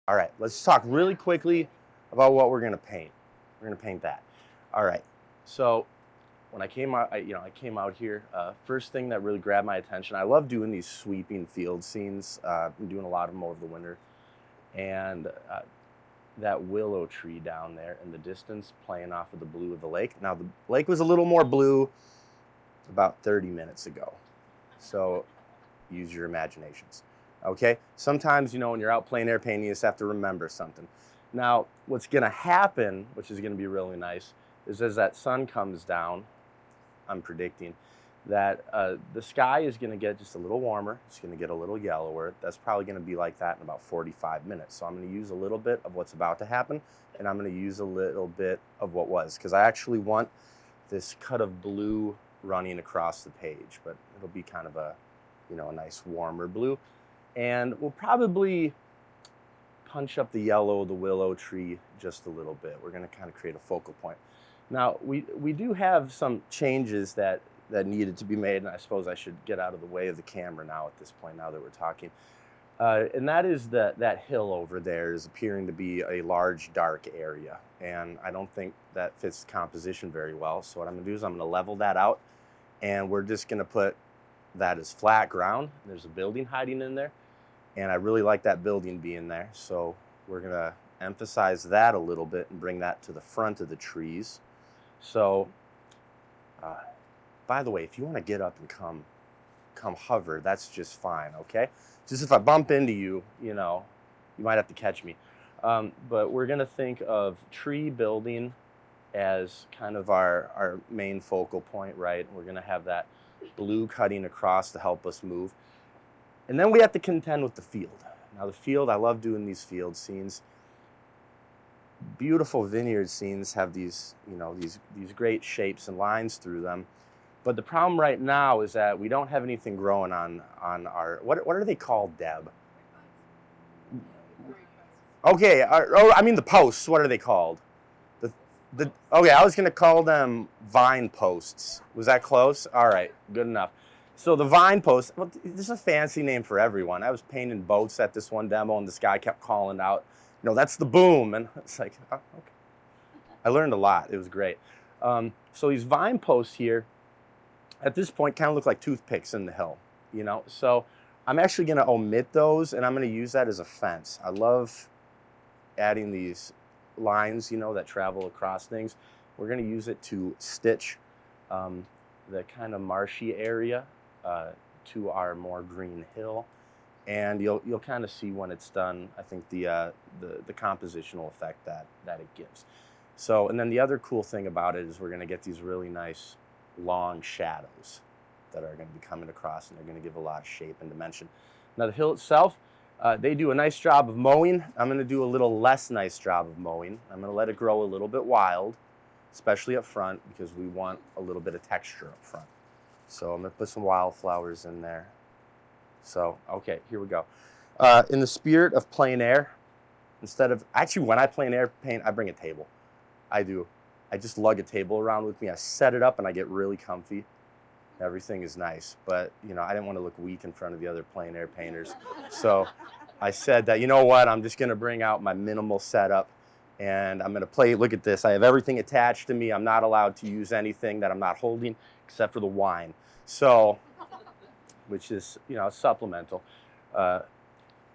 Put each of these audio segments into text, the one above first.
All right, let's talk really quickly about what we're gonna paint. We're gonna paint that. All right, so when I came out, I came out here, first thing that really grabbed my attention, I love doing these sweeping field scenes. I've been doing a lot of them over the winter. And that willow tree down there in the distance playing off of the blue of the lake. Now the lake was a little more blue about 30 minutes ago. So use your imaginations. Okay, sometimes, when you're out plein air painting, you just have to remember something. Now, what's gonna happen, which is gonna be really nice, is as that sun comes down, I'm predicting, that the sky is gonna get just a little warmer, it's gonna get a little yellower. That's probably gonna be like that in about 45 minutes. So I'm gonna use a little bit of what's about to happen, and I'm gonna use a little bit of what was, because I actually want this cut of blue running across the page, but it'll be kind of a nice warmer blue. And we'll probably punch up the yellow of the willow tree just a little bit. We're gonna kind of create a focal point. Now, we do have some changes that needed to be made, and I suppose I should get out of the way of the camera now at this point, now that we're talking. And that is that hill over there is appearing to be a large, dark area, and I don't think that fits the composition very well. So what I'm gonna do is I'm gonna level that out, and we're just gonna put that as flat ground. There's a building hiding in there, and I really like that building being there. So we're gonna emphasize that a little bit and bring that to the front of the trees. So, by the way, if you want to get up and come hover, that's just fine, okay? Just if I bump into you, you might have to catch me. But we're gonna think of tree building as kind of our main focal point, right? We're gonna have that blue cutting across to help us move. And then we have to contend with the field. Now the field, I love doing these field scenes. Beautiful vineyard scenes have these great shapes and lines through them. But the problem right now is that we don't have anything growing on our, what are they called, Deb? Okay, I mean the posts, what are they called? Okay, I was gonna call them vine posts. Was that close? All right, good enough. So the vine posts, well, there's a fancy name for everyone. I was painting boats at this one demo, and this guy kept calling out, that's the boom. And it's like, oh, okay. I learned a lot. It was great. So these vine posts here, at this point, kind of look like toothpicks in the hill, So I'm actually going to omit those, and I'm going to use that as a fence. I love adding these lines, that travel across things. We're going to use it to stitch the kind of marshy area to our more green hill. And you'll kind of see when it's done, I think, the compositional effect that it gives. So, and then the other cool thing about it is we're going to get these really nice long shadows that are going to be coming across, and they're going to give a lot of shape and dimension. Now the hill itself, they do a nice job of mowing. I'm going to do a little less nice job of mowing. I'm going to let it grow a little bit wild, especially up front, because we want a little bit of texture up front. So I'm going to put some wildflowers in there. So, okay, here we go. In the spirit of plein air, when I plein air paint, I bring a table. I do. I just lug a table around with me. I set it up and I get really comfy. Everything is nice, but I didn't want to look weak in front of the other plein air painters. So I said that, I'm just gonna bring out my minimal setup, and I'm gonna play. Look at this, I have everything attached to me. I'm not allowed to use anything that I'm not holding except for the wine. So, which is, supplemental.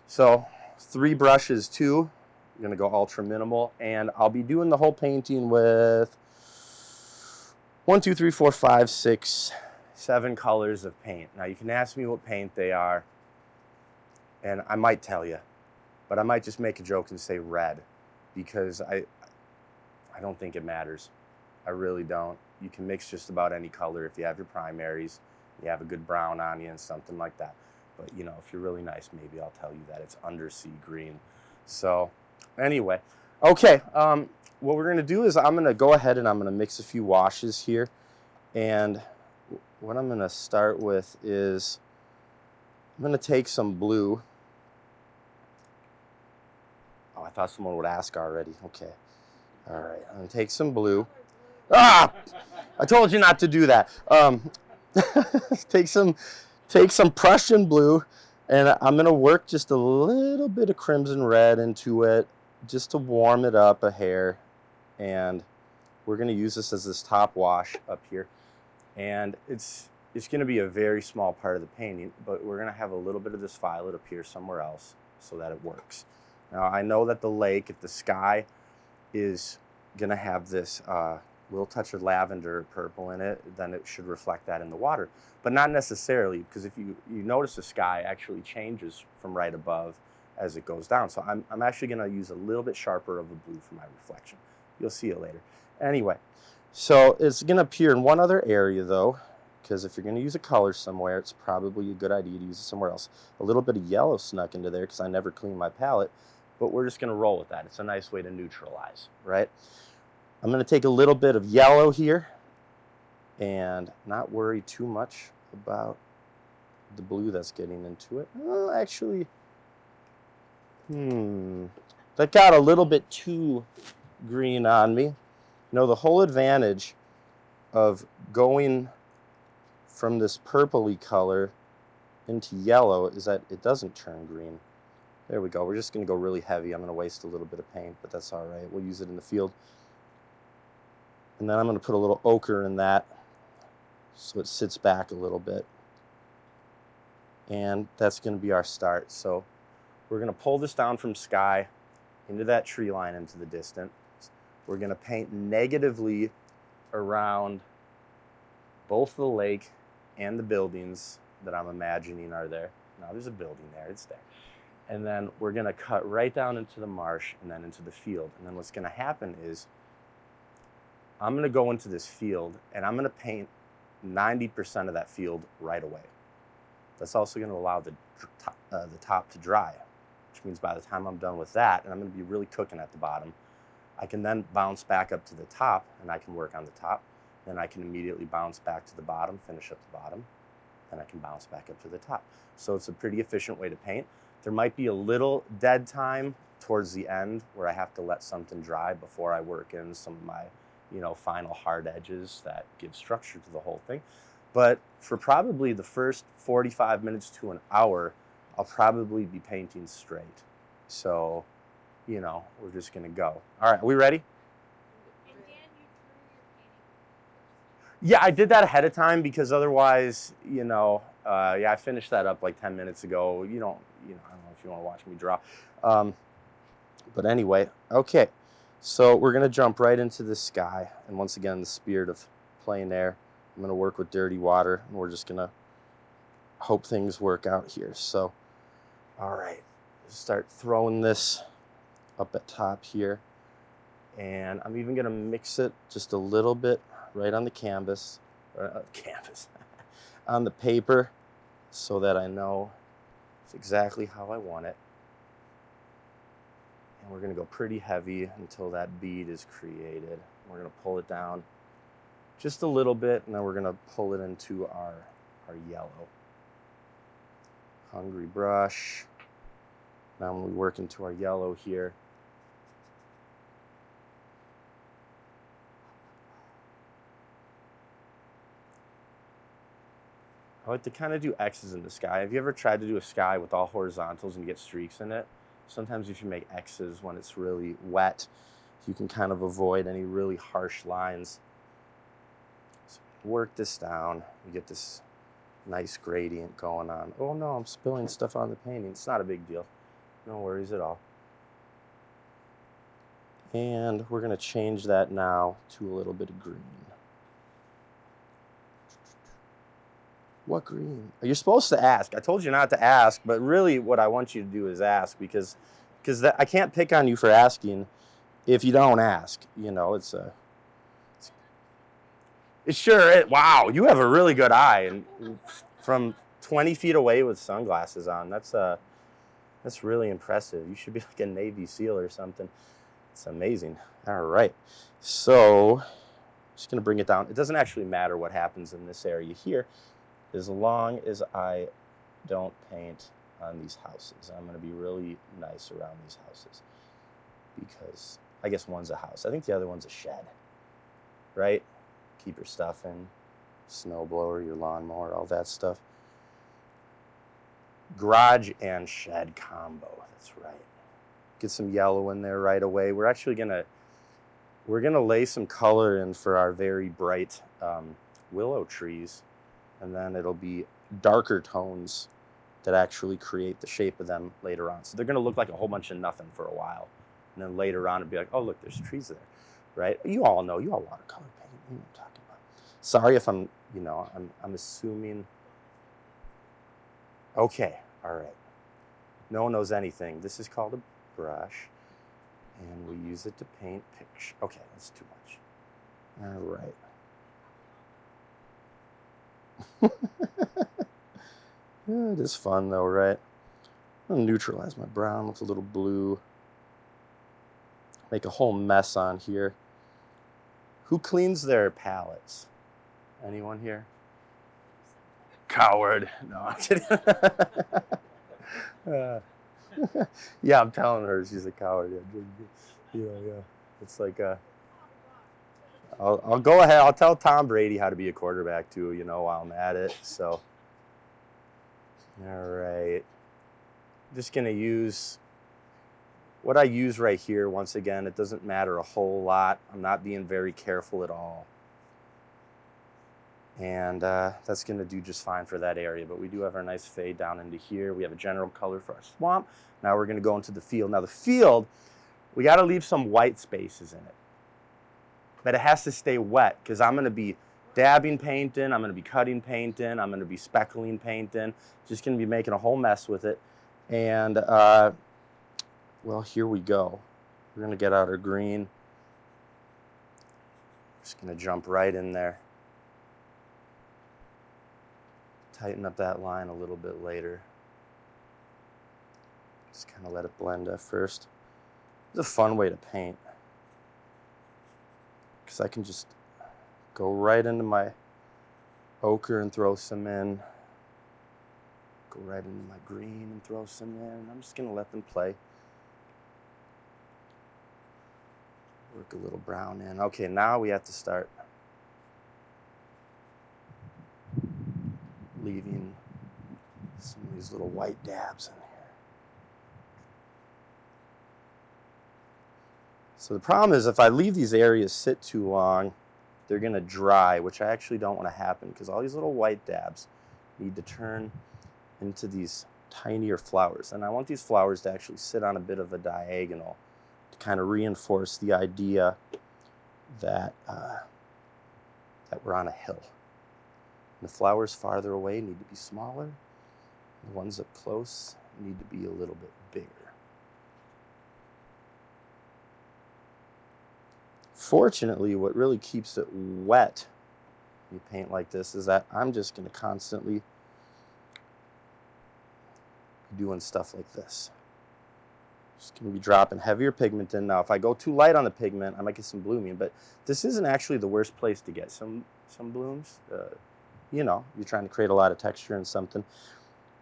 So 3 brushes too. I'm gonna go ultra minimal, and I'll be doing the whole painting with 1, 2, 3, 4, 5, 6, 7 colors of paint. Now you can ask me what paint they are, and I might tell you, but I might just make a joke and say red, because I don't think it matters. I really don't. You can mix just about any color if you have your primaries, you have a good brown on you and something like that. But if you're really nice, maybe I'll tell you that it's undersea green. So anyway, okay, what we're gonna do is I'm gonna go ahead and I'm gonna mix a few washes here. And what I'm gonna start with is I'm gonna take some blue. Oh, I thought someone would ask already. Okay. All right, I'm gonna take some blue. Ah! I told you not to do that. Take some Prussian blue, And I'm going to work just a little bit of crimson red into it just to warm it up a hair. And we're going to use this as this top wash up here. And it's going to be a very small part of the painting, but we're going to have a little bit of this violet appear somewhere else so that it works. Now, I know that the lake, if the sky is going to have this little touch of lavender purple in it, then it should reflect that in the water. But not necessarily, because if you notice the sky actually changes from right above as it goes down. So I'm actually going to use a little bit sharper of a blue for my reflection. You'll see it later. Anyway, so it's going to appear in one other area, though, because if you're going to use a color somewhere, it's probably a good idea to use it somewhere else. A little bit of yellow snuck into there because I never cleaned my palette, but we're just going to roll with that. It's a nice way to neutralize, right? I'm going to take a little bit of yellow here and not worry too much about the blue that's getting into it. Oh, actually, that got a little bit too green on me. You know, the whole advantage of going from this purpley color into yellow is that it doesn't turn green. There we go. We're just going to go really heavy. I'm going to waste a little bit of paint, but that's all right. We'll use it in the field. And then I'm going to put a little ochre in that so it sits back a little bit. And that's going to be our start. So we're going to pull this down from sky into that tree line into the distance. We're going to paint negatively around both the lake and the buildings that I'm imagining are there. Now there's a building there, it's there. And then we're going to cut right down into the marsh and then into the field. And then what's going to happen is I'm going to go into this field and I'm going to paint 90% of that field right away. That's also going to allow the top to dry, which means by the time I'm done with that, and I'm going to be really cooking at the bottom, I can then bounce back up to the top and I can work on the top. Then I can immediately bounce back to the bottom, finish up the bottom, then I can bounce back up to the top. So it's a pretty efficient way to paint. There might be a little dead time towards the end where I have to let something dry before I work in some of my, final hard edges that give structure to the whole thing. But for probably the first 45 minutes to an hour, I'll probably be painting straight. So, we're just gonna go. All right, are we ready? Yeah, I did that ahead of time because otherwise, I finished that up like 10 minutes ago. I don't know if you want to watch me draw. But anyway, okay. So we're going to jump right into the sky. And once again, the spirit of plein air. I'm going to work with dirty water. And we're just going to hope things work out here. So, all right. Start throwing this up at top here. And I'm even going to mix it just a little bit right on the canvas, on the paper, so that I know it's exactly how I want it. And we're going to go pretty heavy until that bead is created. We're going to pull it down just a little bit, and then we're going to pull it into our yellow. Hungry brush. Now when we work into our yellow here, I like to kind of do X's in the sky. Have you ever tried to do a sky with all horizontals and get streaks in it? Sometimes if you make X's when it's really wet, you can kind of avoid any really harsh lines. So work this down. You get this nice gradient going on. Oh no, I'm spilling stuff on the painting. It's not a big deal. No worries at all. And we're going to change that now to a little bit of green. What green? You're supposed to ask. I told you not to ask, but really what I want you to do is ask because I can't pick on you for asking if you don't ask. Wow, you have a really good eye, and from 20 feet away with sunglasses on, that's really impressive. You should be like a Navy SEAL or something. It's amazing. All right, so I'm just gonna bring it down. It doesn't actually matter what happens in this area here, as long as I don't paint on these houses. I'm going to be really nice around these houses because I guess one's a house. I think the other one's a shed, right? Keep your stuff in, snowblower, your lawnmower, all that stuff. garage and shed combo. That's right. Get some yellow in there right away. We're actually we're gonna lay some color in for our very bright willow trees, and then it'll be darker tones that actually create the shape of them later on. So they're gonna look like a whole bunch of nothing for a while, and then later on it'll be like, oh look, there's trees there, right? You all know, you all watercolor paint. You know what I'm talking about. Sorry if I'm, I'm assuming. Okay, all right. No one knows anything. This is called a brush, and we use it to paint pictures. Okay, that's too much. All right. Yeah, it is fun though, right? I'm gonna neutralize my brown with a little blue. Make a whole mess on here. Who cleans their palettes? Anyone here? Coward. No, I'm kidding. Yeah, I'm telling her she's a coward. Yeah. It's like I'll go ahead. I'll tell Tom Brady how to be a quarterback too. While I'm at it. So, all right. Just gonna use what I use right here. Once again, it doesn't matter a whole lot. I'm not being very careful at all. And that's going to do just fine for that area. But we do have our nice fade down into here. We have a general color for our swamp. Now we're going to go into the field. Now the field, we got to leave some white spaces in it. But it has to stay wet because I'm going to be dabbing painting. I'm going to be cutting painting. I'm going to be speckling painting. Just going to be making a whole mess with it. And, well, here we go. We're going to get out our green. Just going to jump right in there. Tighten up that line a little bit later. Just kind of let it blend at first. It's a fun way to paint, because I can just go right into my ochre and throw some in. Go right into my green and throw some in. I'm just going to let them play. Work a little brown in. Okay, now we have to start leaving some of these little white dabs in here. So the problem is if I leave these areas sit too long, they're going to dry, which I actually don't want to happen because all these little white dabs need to turn into these tinier flowers. And I want these flowers to actually sit on a bit of a diagonal to kind of reinforce the idea that, that we're on a hill. The flowers farther away need to be smaller. The ones up close need to be a little bit bigger. Fortunately, what really keeps it wet when you paint like this is that I'm just going to constantly be doing stuff like this. Just going to be dropping heavier pigment in. Now, if I go too light on the pigment, I might get some blooming, but this isn't actually the worst place to get some blooms. You're trying to create a lot of texture in something.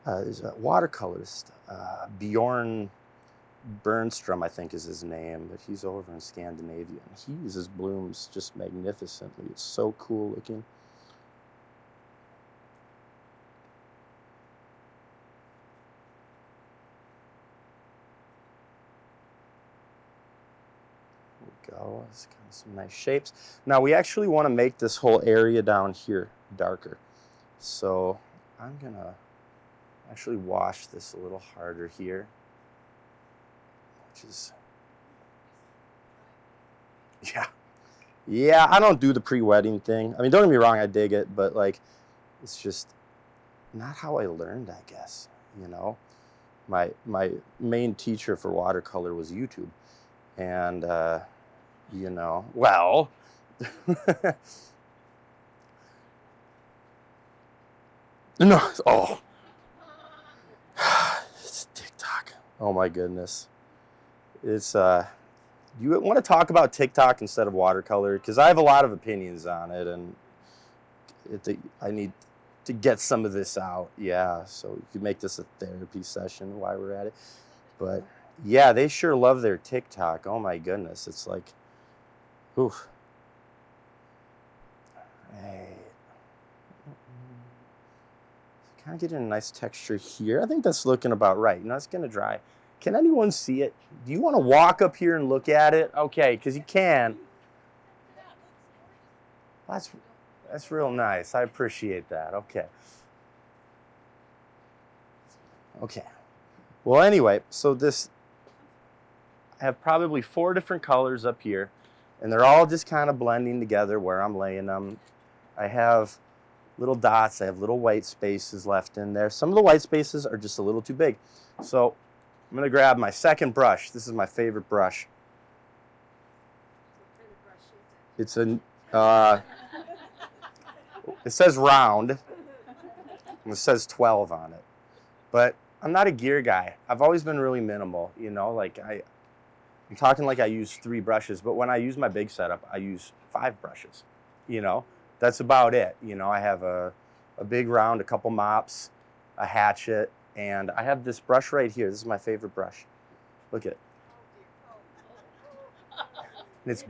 There's a watercolorist, Bjorn Bernstrom, I think is his name, but he's over in Scandinavia. And he uses blooms just magnificently. It's so cool looking. There we go. It's kind of some nice shapes. Now we actually want to make this whole area down here darker. So I'm going to actually wash this a little harder here. Which is, yeah, I don't do the pre-wetting thing. I mean, don't get me wrong, I dig it, but like, it's just not how I learned, I guess. My main teacher for watercolor was YouTube, and well, no, oh, it's TikTok. Oh my goodness. It's you want to talk about TikTok instead of watercolor, because I have a lot of opinions on it, and I need to get some of this out. Yeah, so you could make this a therapy session while we're at it. But yeah, they sure love their TikTok. Oh my goodness, it's like, oof. Right. kind of getting a nice texture here. I think that's looking about right. It's going to dry. Can anyone see it? Do you want to walk up here and look at it? Okay, because you can. That's real nice. I appreciate that. Okay. Okay. Well, anyway, so I have probably 4 different colors up here, and they're all just kind of blending together where I'm laying them. I have little dots. I have little white spaces left in there. Some of the white spaces are just a little too big. So I'm going to grab my second brush. This is my favorite brush. It's it says round, and it says 12 on it. But I'm not a gear guy. I've always been really minimal, like I'm talking like I use 3 brushes, but when I use my big setup, I use 5 brushes, That's about it. I have a big round, a couple mops, a hatchet, and I have this brush right here. This is my favorite brush. Look at it. It's,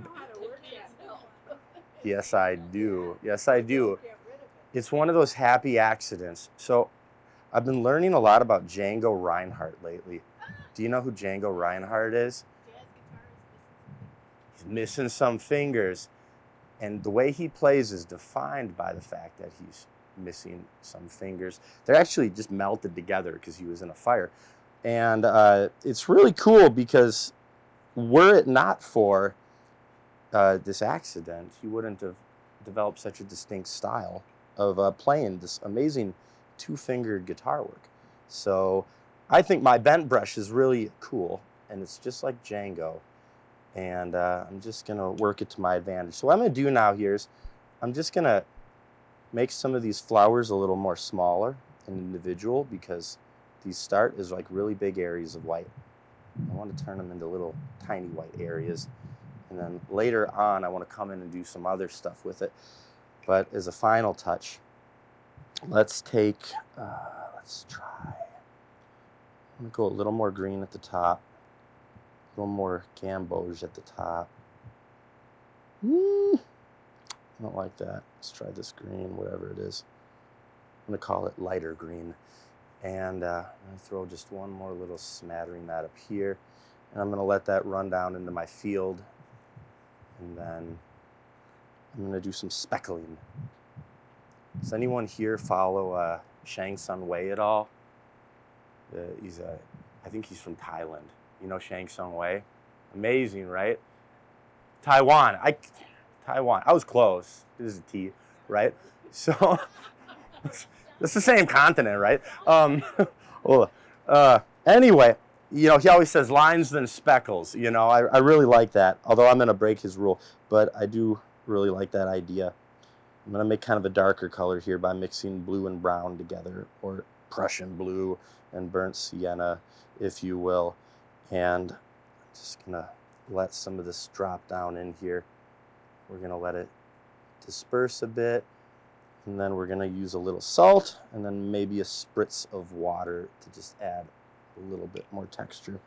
yes, I do. Yes, I do. It's one of those happy accidents. So I've been learning a lot about Django Reinhardt lately. Do you know who Django Reinhardt is? He's missing some fingers. And the way he plays is defined by the fact that he's missing some fingers. They're actually just melted together because he was in a fire. And it's really cool because were it not for this accident, he wouldn't have developed such a distinct style of playing this amazing 2-fingered guitar work. So I think my bent brush is really cool, and it's just like Django. And I'm just going to work it to my advantage. So what I'm going to do now here is I'm just going to make some of these flowers a little more smaller and individual because these start as like really big areas of white. I want to turn them into little tiny white areas. And then later on, I want to come in and do some other stuff with it. But as a final touch, let's try. I'm going to go a little more green at the top. A little more gamboge at the top. I don't like that. Let's try this green, whatever it is. I'm going to call it lighter green. And I'm going to throw just one more little smattering that up here. And I'm going to let that run down into my field. And then I'm going to do some speckling. Does anyone here follow Shang Tsung Wei at all? I think he's from Thailand. You know Shang Tsung Wei? Amazing, right? Taiwan. I was close. It is a T, right? So it's the same continent, right? Anyway, he always says lines then speckles. I really like that. Although I'm going to break his rule, but I do really like that idea. I'm going to make kind of a darker color here by mixing blue and brown together, or Prussian blue and burnt sienna, if you will. And I'm just going to let some of this drop down in here. We're going to let it disperse a bit. And then we're going to use a little salt and then maybe a spritz of water to just add a little bit more texture.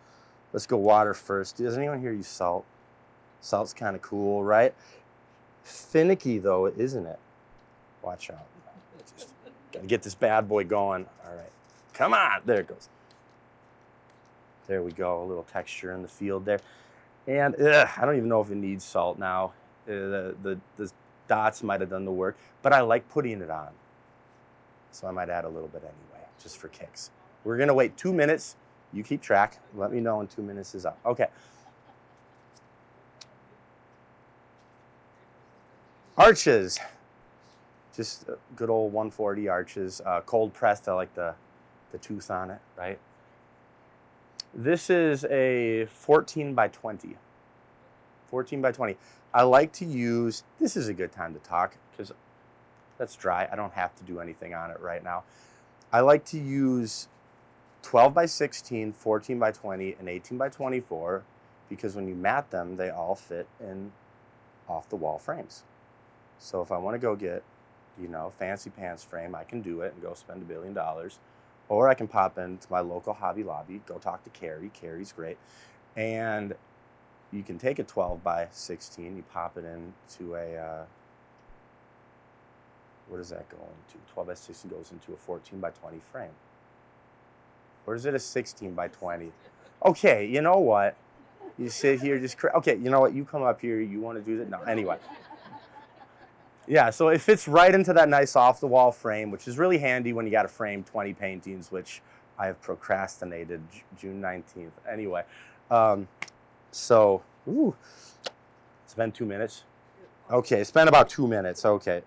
Let's go water first. Does anyone here use salt? Salt's kind of cool, right? Finicky though, isn't it? Watch out. Just gotta get this bad boy going. All right. Come on. There it goes. There we go. A little texture in the field there. And I don't even know if it needs salt now. The dots might have done the work, but I like putting it on. So I might add a little bit anyway, just for kicks. We're going to wait 2 minutes. You keep track. Let me know when 2 minutes is up. Okay. Arches. Just good old 140 arches. Cold pressed. I like the tooth on it, right? This is a 14 by 20. 14 by 20. I like to use, this is a good time to talk because that's dry. I don't have to do anything on it right now. I like to use 12 by 16, 14 by 20, and 18 by 24 because when you mat them, they all fit in off the wall frames. So if I want to go get, fancy pants frame, I can do it and go spend $1 billion. Or I can pop into my local Hobby Lobby, go talk to Carrie. Carrie's great. And you can take a 12 by 16, you pop it into What does that go into? 12 by 16 goes into a 14 by 20 frame. Or is it a 16 by 20? Okay, you know what? You sit here, okay, you know what? You come up here, you want to do that? No, anyway. Yeah, so it fits right into that nice off-the-wall frame, which is really handy when you got to frame 20 paintings, which I have procrastinated June 19th. Anyway, so, it's been 2 minutes. Okay, it's been about 2 minutes, okay.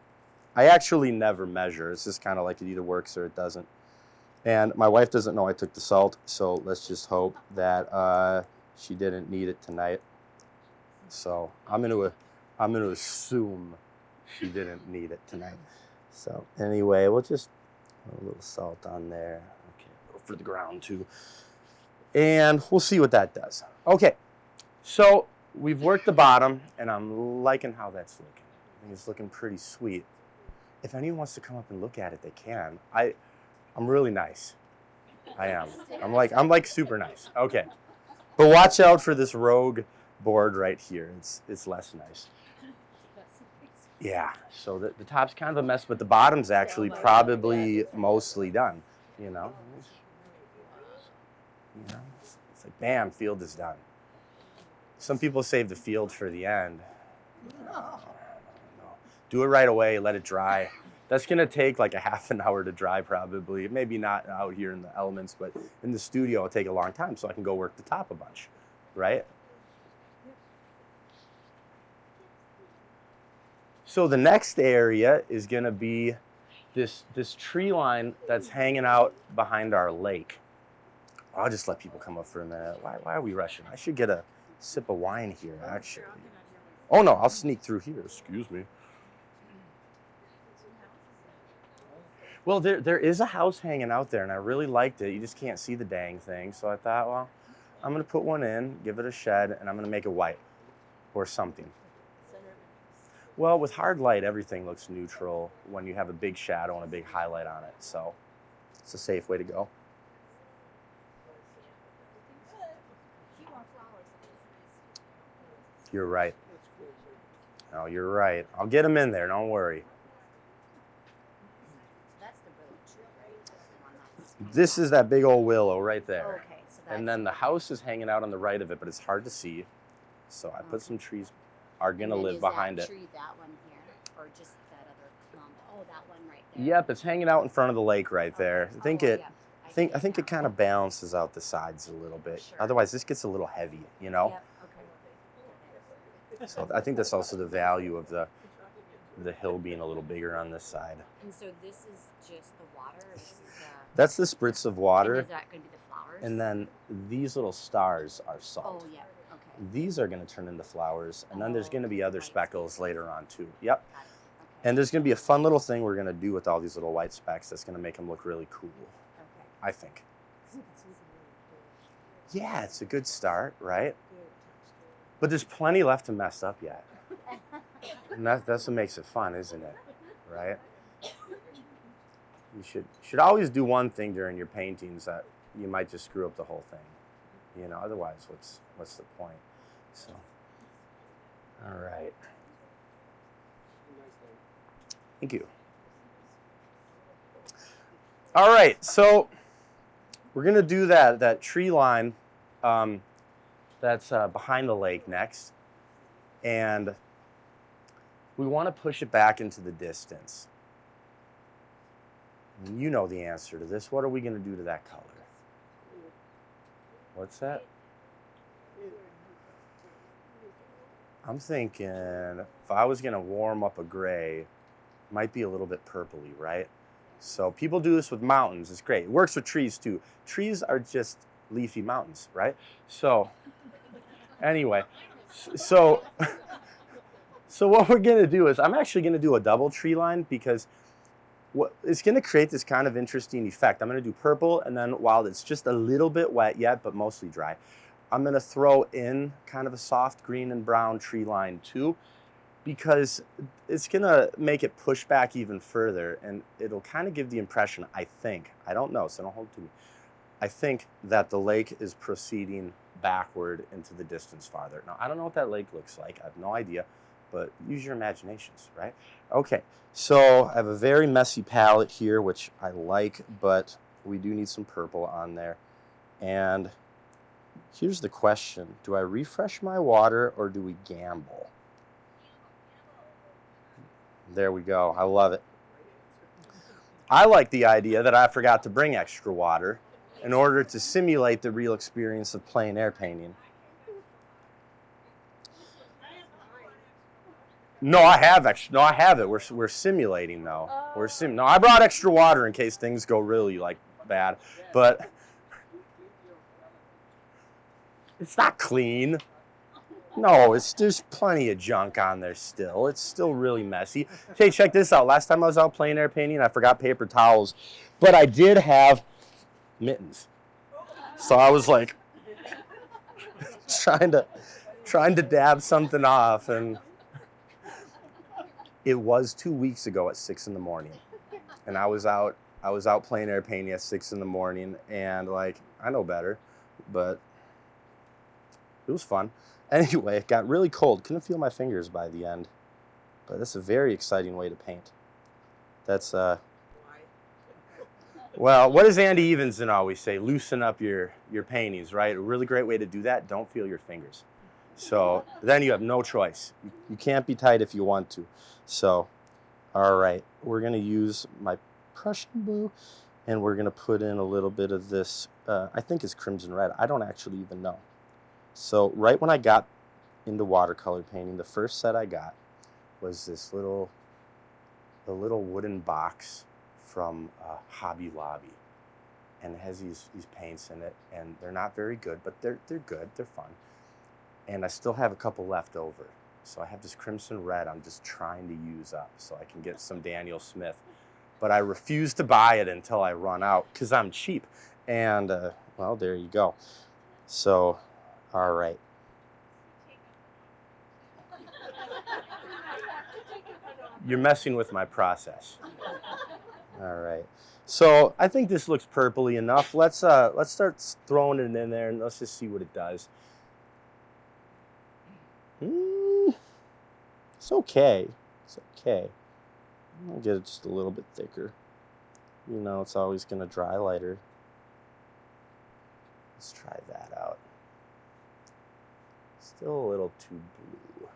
I actually never measure. It's just kind of like it either works or it doesn't. And my wife doesn't know I took the salt, so let's just hope that she didn't need it tonight. So I'm gonna assume she didn't need it tonight. So anyway, we'll just put a little salt on there. Okay, a little for the ground too. And we'll see what that does. Okay, so we've worked the bottom, and I'm liking how that's looking. I think it's looking pretty sweet. If anyone wants to come up and look at it, they can. I'm really nice. I am. I'm like super nice. Okay. But watch out for this rogue board right here. It's less nice. Yeah. So the top's kind of a mess, but the bottom's actually probably mostly done. You know? It's like, bam, field is done. Some people save the field for the end. No. Do it right away, let it dry. That's gonna take like a half an hour to dry probably. Maybe not out here in the elements, but in the studio it'll take a long time so I can go work the top a bunch, right? So the next area is gonna be this tree line that's hanging out behind our lake. I'll just let people come up for a minute. Why are we rushing? I should get a sip of wine here, actually. Oh no, I'll sneak through here, excuse me. Well, there is a house hanging out there, and I really liked it. You just can't see the dang thing. So I thought, well, I'm going to put one in, give it a shed, and I'm going to make it white or something. Well, with hard light, everything looks neutral when you have a big shadow and a big highlight on it. So it's a safe way to go. You're right. No, you're right. I'll get them in there. Don't worry. This is that big old willow right there. Okay, so and then the house is hanging out on the right of it, but it's hard to see. So I put some trees are going to live behind it. Tree, that one here, or just that other clump? Oh, that one right there. Yep, it's hanging out in front of the lake right there. I think it kind of balances out the sides a little bit. Sure. Otherwise, this gets a little heavy, you know? Yep. Okay. So I think that's also the value of the hill being a little bigger on this side. And so this is just the water? Or this is that's the spritz of water. And is that going to be the flowers? And then these little stars are salt. Oh, yeah. Okay. These are going to turn into flowers. And then there's going to be other speckles later on, too. Yep. Okay. And there's going to be a fun little thing we're going to do with all these little white specks that's going to make them look really cool. Okay. I think. Yeah, it's a good start, right? But there's plenty left to mess up yet. And that's what makes it fun, isn't it? Right? You should always do one thing during your paintings that you might just screw up the whole thing. You know, otherwise what's the point? So all right. Thank you. All right, so we're gonna do that tree line that's behind the lake next. And we want to push it back into the distance. And you know the answer to this. What are we going to do to that color? What's that? I'm thinking if I was going to warm up a gray, it might be a little bit purpley, right? So people do this with mountains. It's great. It works with trees too. Trees are just leafy mountains, right? So anyway, so what we're going to do is I'm actually going to do a double tree line because it's going to create this kind of interesting effect. I'm going to do purple, and then while it's just a little bit wet yet, but mostly dry, I'm going to throw in kind of a soft green and brown tree line too, because it's going to make it push back even further, and it'll kind of give the impression, I think, I don't know, so don't hold to me, I think that the lake is proceeding backward into the distance farther. Now, I don't know what that lake looks like. I have no idea. but use your imaginations, right? Okay, so I have a very messy palette here, which I like, but we do need some purple on there. And here's the question. Do I refresh my water or do we gamble? There we go. I love it. I like the idea that I forgot to bring extra water in order to simulate the real experience of plein air painting. No, I have extra. No, I have it. We're simulating though. No, I brought extra water in case things go really like bad, but it's not clean. No, there's plenty of junk on there still. It's still really messy. Hey, check this out. Last time I was out plein air painting, I forgot paper towels, but I did have mittens. So I was like trying to dab something off, and it was 2 weeks ago at 6 in the morning, and I was out plein air painting at 6 in the morning, and like I know better, but it was fun. Anyway, it got really cold. Couldn't feel my fingers by the end, but that's a very exciting way to paint. That's well, what does Andy Evenson always say? Loosen up your paintings, right? A really great way to do that, don't feel your fingers. So then you have no choice. You can't be tight if you want to. So, all right, we're gonna use my Prussian blue, and we're gonna put in a little bit of this, I think it's crimson red. I don't actually even know. So right when I got into watercolor painting, the first set I got was this little wooden box from Hobby Lobby, and it has these paints in it, and they're not very good, but they're good, they're fun. And I still have a couple left over. So I have this crimson red I'm just trying to use up so I can get some Daniel Smith. But I refuse to buy it until I run out because I'm cheap. And, well, there you go. So, all right. You're messing with my process. All right. So I think this looks purpley enough. Let's start throwing it in there and let's just see what it does. It's okay. It's okay. I'll get it just a little bit thicker. You know, it's always going to dry lighter. Let's try that out. Still a little too blue.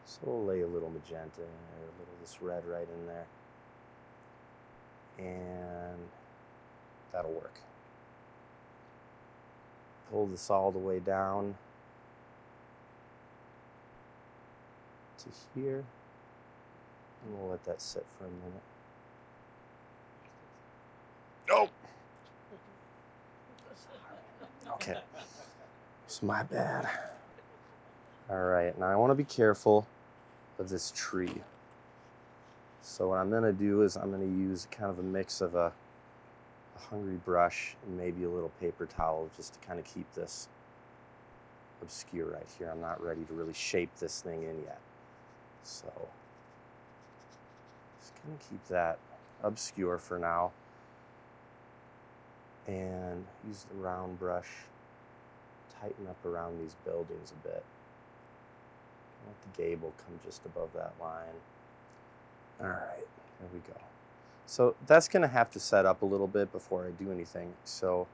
So we'll lay a little magenta in there, a little of this red right in there. And that'll work. Pull this all the way down to here. And we'll let that sit for a minute. Nope. Okay. It's my bad. All right, now I want to be careful of this tree. So what I'm going to do is I'm going to use kind of a mix of a hungry brush and maybe a little paper towel just to kind of keep this obscure right here. I'm not ready to really shape this thing in yet. So just going to keep that obscure for now and use the round brush, tighten up around these buildings a bit. Let the gable come just above that line. All right, there we go. So that's going to have to set up a little bit before I do anything. So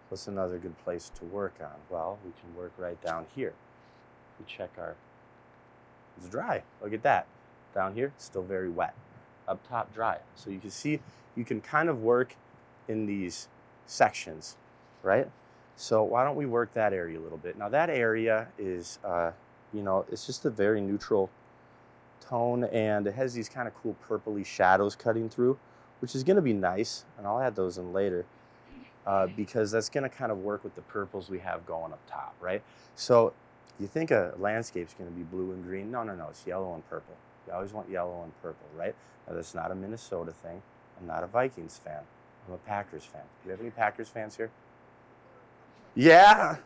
what's another good place to work on? Well, we can work right down here. We check it's dry. Look at that. Down here, still very wet. Up top, dry. So you can see, you can kind of work in these sections, right? So why don't we work that area a little bit? Now that area is, you know, it's just a very neutral tone, and it has these kind of cool purpley shadows cutting through, which is going to be nice, and I'll add those in later because that's going to kind of work with the purples we have going up top, right? So you think a landscape's going to be blue and green. No, it's yellow and purple. You always want yellow and purple, right? Now that's not a Minnesota thing. I'm not a Vikings fan. I'm a Packers fan. Do you have any Packers fans here? Yeah?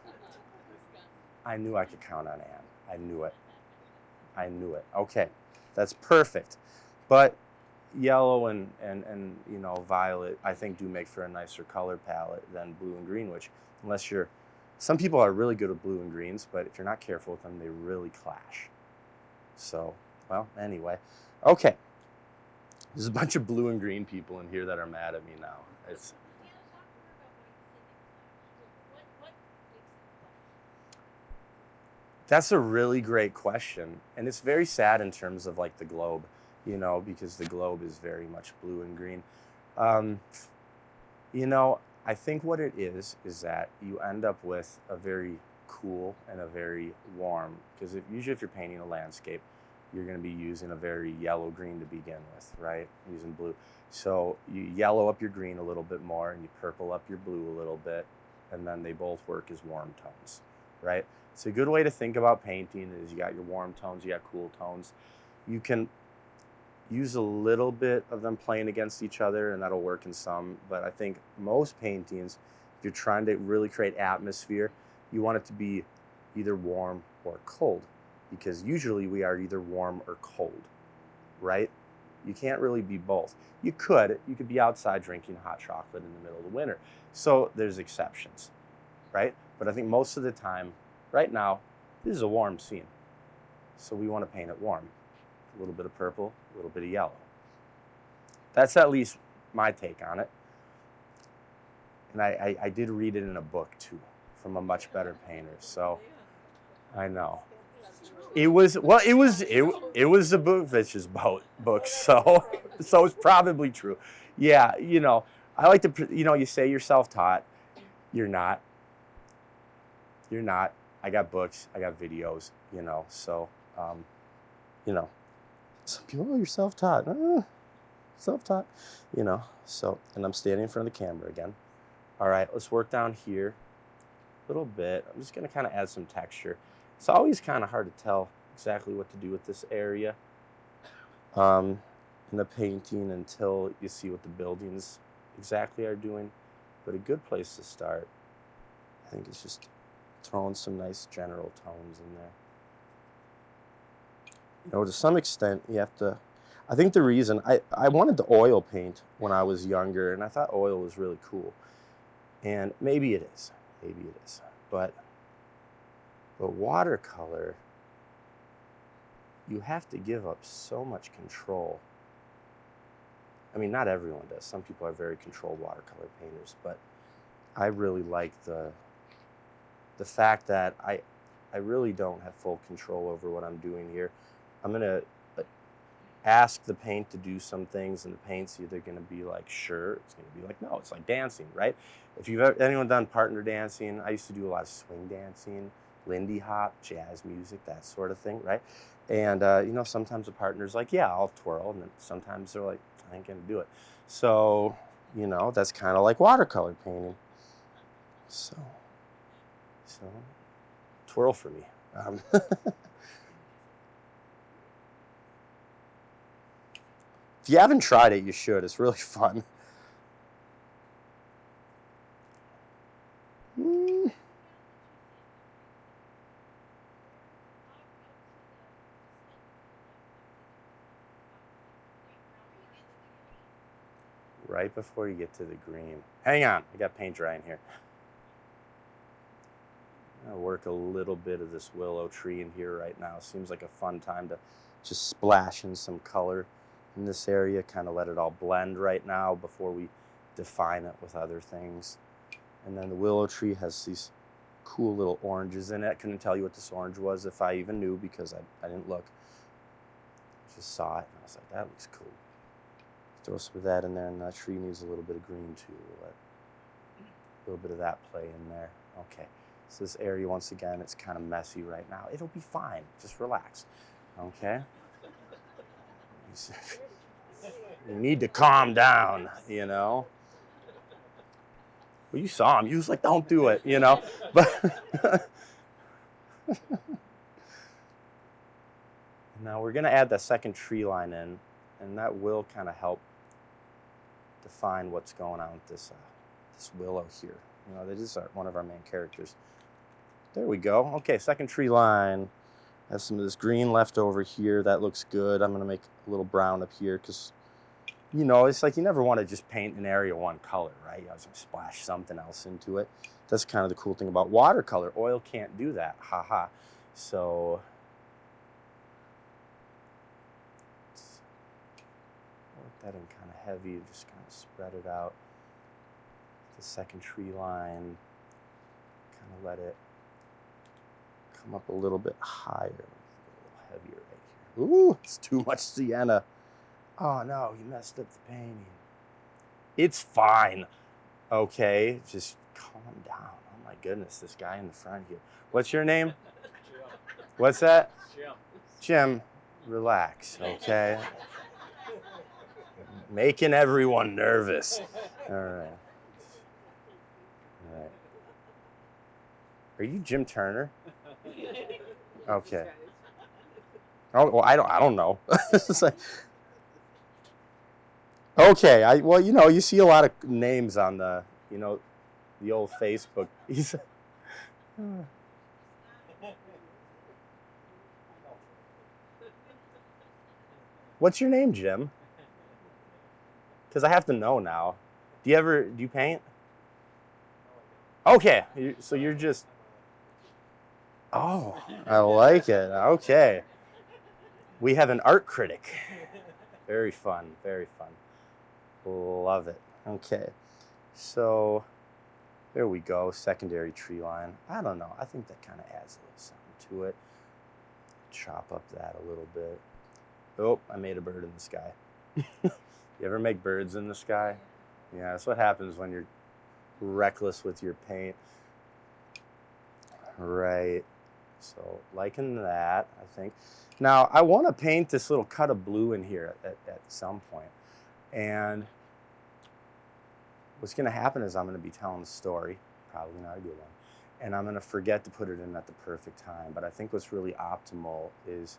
I knew I could count on Ann. I knew it. Okay, that's perfect. But yellow and you know, violet, I think, do make for a nicer color palette than blue and green, which, unless you're, some people are really good with blue and greens, but if you're not careful with them, they really clash. So, well, anyway. Okay. There's a bunch of blue and green people in here that are mad at me now. It's, that's a really great question. And it's very sad in terms of like the globe, you know, because the globe is very much blue and green. You know, I think what it is that you end up with a very cool and a very warm, because usually if you're painting a landscape, you're going to be using a very yellow-green to begin with, right? Using blue. So you yellow up your green a little bit more and you purple up your blue a little bit, and then they both work as warm tones, right? So a good way to think about painting is you got your warm tones, you got cool tones. You can use a little bit of them playing against each other, and that'll work in some, but I think most paintings, if you're trying to really create atmosphere, you want it to be either warm or cold, because usually we are either warm or cold, right? You can't really be both. You could be outside drinking hot chocolate in the middle of the winter. So there's exceptions, right? But I think most of the time, right now, this is a warm scene. So we want to paint it warm. A little bit of purple, a little bit of yellow. That's at least my take on it. And I did read it in a book too, from a much better painter. So I know. It was a Bookvish's book, so it's probably true. Yeah, you know, I like to, you know, you say you're self-taught. You're not. You're not. I got books, I got videos, you know, so, you know, some people, oh, you're self-taught. Self-taught, you know, so, and I'm standing in front of the camera again. All right, let's work down here a little bit. I'm just going to kind of add some texture. It's always kind of hard to tell exactly what to do with this area in the painting until you see what the buildings exactly are doing. But a good place to start, I think, is just throwing some nice general tones in there. You know, to some extent, you have to, I think the reason, I wanted to oil paint when I was younger, and I thought oil was really cool. And maybe it is, but watercolor, you have to give up so much control. I mean, not everyone does. Some people are very controlled watercolor painters, but I really like the fact that I really don't have full control over what I'm doing here. I'm gonna ask the paint to do some things, and the paint's either gonna be like, sure, it's gonna be like, no, it's like dancing, right? If anyone done partner dancing, I used to do a lot of swing dancing, Lindy hop, jazz music, that sort of thing, right? And you know, sometimes the partner's like, yeah, I'll twirl, and then sometimes they're like, I ain't gonna do it. So, you know, that's kind of like watercolor painting. So twirl for me. If you haven't tried it, you should. It's really fun. Right before you get to the green. Hang on, I got paint drying here. I'll work a little bit of this willow tree in here right now. Seems like a fun time to just splash in some color in this area, kind of let it all blend right now before we define it with other things. And then the willow tree has these cool little oranges in it. I couldn't tell you what this orange was if I even knew, because I didn't look. Just saw it and I was like, that looks cool. Throw some of that in there, and that tree needs a little bit of green too. Let a little bit of that play in there. Okay, so this area, once again, it's kind of messy right now. It'll be fine, just relax, okay? You need to calm down, you know? Well, you saw him, you was like, don't do it, you know? But now we're gonna add that second tree line in, and that will kind of help define what's going on with this willow here. You know, this is one of our main characters. There we go. Okay, second tree line. I have some of this green left over here. That looks good. I'm going to make a little brown up here because you know, it's like you never want to just paint an area one color, right? You always want to splash something else into it. That's kind of the cool thing about watercolor. Oil can't do that, haha. So work that in kind of heavy, just kind of spread it out. The second tree line, kind of let it come up a little bit higher, a little heavier right here. Ooh, it's too much sienna. Oh no, you messed up the painting. It's fine. Okay, just calm down. Oh my goodness, this guy in the front here. What's your name? Jim. What's that? Jim. Jim, relax, okay? Making everyone nervous. All right. All right. Are you Jim Turner? Okay. Oh, well, I don't know. It's like, okay, well, you know, you see a lot of names on the, you know, the old Facebook. What's your name, Jim? Because I have to know now. Do you paint? Okay, so you're just, oh, I like it. Okay. We have an art critic. Very fun, very fun. Love it. Okay, so there we go, secondary tree line. I don't know, I think that kind of adds a little something to it. Chop up that a little bit. Oh, I made a bird in the sky. You ever make birds in the sky? Yeah, that's what happens when you're reckless with your paint. Right, so liking that, I think. Now, I want to paint this little cut of blue in here at some point. And what's going to happen is I'm going to be telling a story, probably not a good one, and I'm going to forget to put it in at the perfect time. But I think what's really optimal is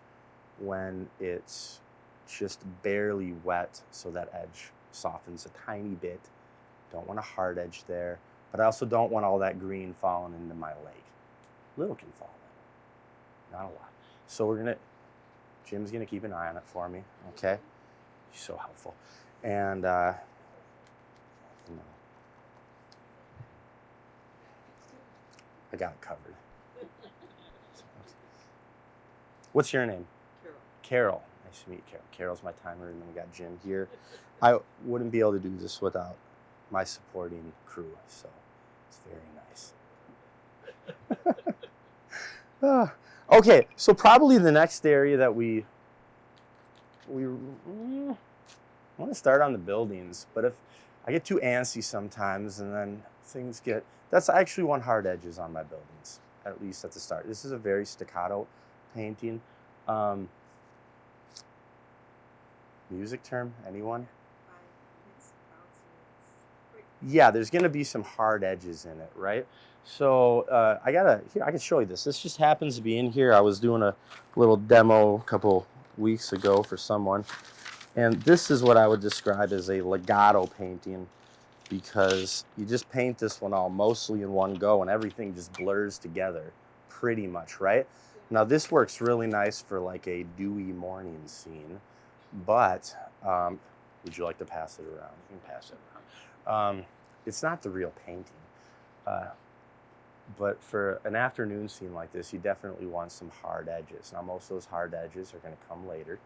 when it's just barely wet so that edge softens a tiny bit. Don't want a hard edge there, but I also don't want all that green falling into my lake. Little can fall in, not a lot. So Jim's gonna keep an eye on it for me, okay? He's so helpful. And, you know, I got it covered. What's your name? Carol. Carol. Nice to meet you, Carol. Carol's my timer, and then we got Jim here. I wouldn't be able to do this without my supporting crew, so it's very nice. Okay, so probably the next area that we want to start on the buildings, but if I get too antsy sometimes and then things get, that's actually one hard edges on my buildings, at least at the start. This is a very staccato painting. Music term, anyone? Yeah, there's gonna be some hard edges in it, right? So here, I can show you this. This just happens to be in here. I was doing a little demo a couple weeks ago for someone, and this is what I would describe as a legato painting, because you just paint this one all mostly in one go and everything just blurs together pretty much, right? Now this works really nice for like a dewy morning scene, but would you like to pass it around? You can pass it around. It's not the real painting, but for an afternoon scene like this, you definitely want some hard edges. Now most of those hard edges are going to come later,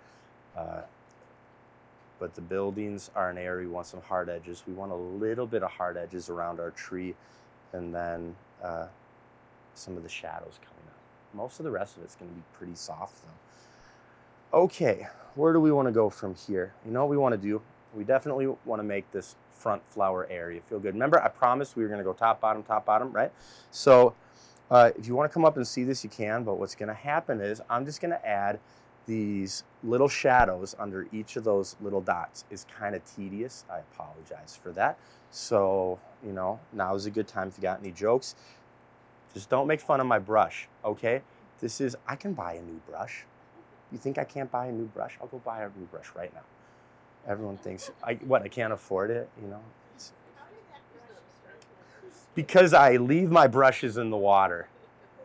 but the buildings are an area we want some hard edges. We want a little bit of hard edges around our tree, and then some of the shadows coming up. Most of the rest of it's going to be pretty soft though. Okay, where do we want to go from here? You know what we want to do? We definitely want to make this front flower area feel good. Remember, I promised we were going to go top, bottom, right? So if you want to come up and see this, you can, but what's going to happen is I'm just going to add these little shadows under each of those little dots. It's kind of tedious. I apologize for that. So, you know, now is a good time if you got any jokes. Just don't make fun of my brush, okay? I can buy a new brush. You think I can't buy a new brush? I'll go buy a new brush right now. Everyone thinks, I can't afford it, you know? Because I leave my brushes in the water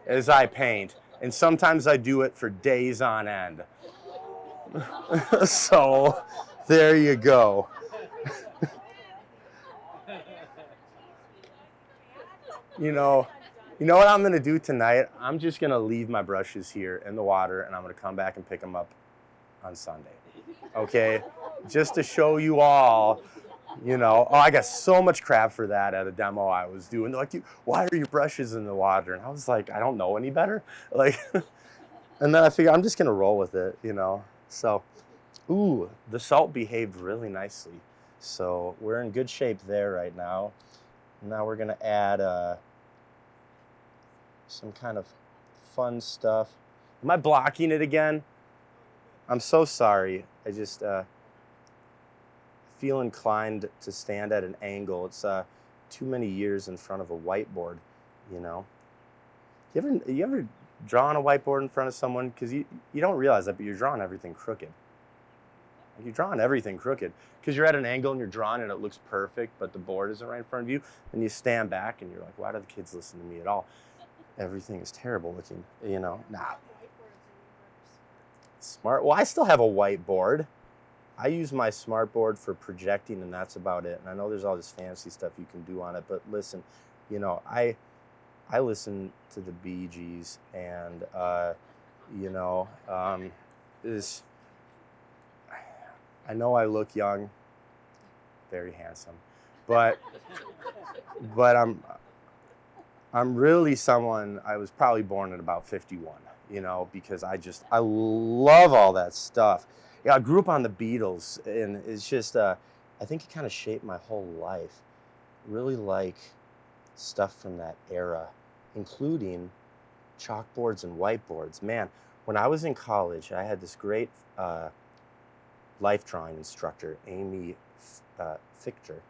as I paint, and sometimes I do it for days on end. So, there you go. You know what I'm gonna do tonight? I'm just gonna leave my brushes here in the water, and I'm gonna come back and pick them up on Sunday. Okay, just to show you all. Oh, I got so much crap for that at a demo I was doing. They're like, why are your brushes in the water? And I was like, I don't know any better. Like, and then I figured I'm just gonna roll with it. So, ooh, the salt behaved really nicely. So we're in good shape there right now. Now we're gonna add some kind of fun stuff. Am I blocking it again? I'm so sorry. I just feel inclined to stand at an angle. It's too many years in front of a whiteboard, You ever draw on a whiteboard in front of someone? Because you don't realize that, but you're drawing everything crooked. You're drawing everything crooked because you're at an angle and you're drawing and it looks perfect, but the board isn't right in front of you. And you stand back and you're like, why do the kids listen to me at all? Everything is terrible looking, Nah. Smart. Well, I still have a whiteboard. I use my smart board for projecting, and that's about it. And I know there's all this fancy stuff you can do on it, but listen, I listen to the Bee Gees, and is I know I look young, very handsome, but I'm really someone. I was probably born at about 51, because I love all that stuff. Yeah, I grew up on the Beatles, and it's just I think it kind of shaped my whole life. Really like stuff from that era, including chalkboards and whiteboards. Man, when I was in college, I had this great life drawing instructor, Amy Fichter,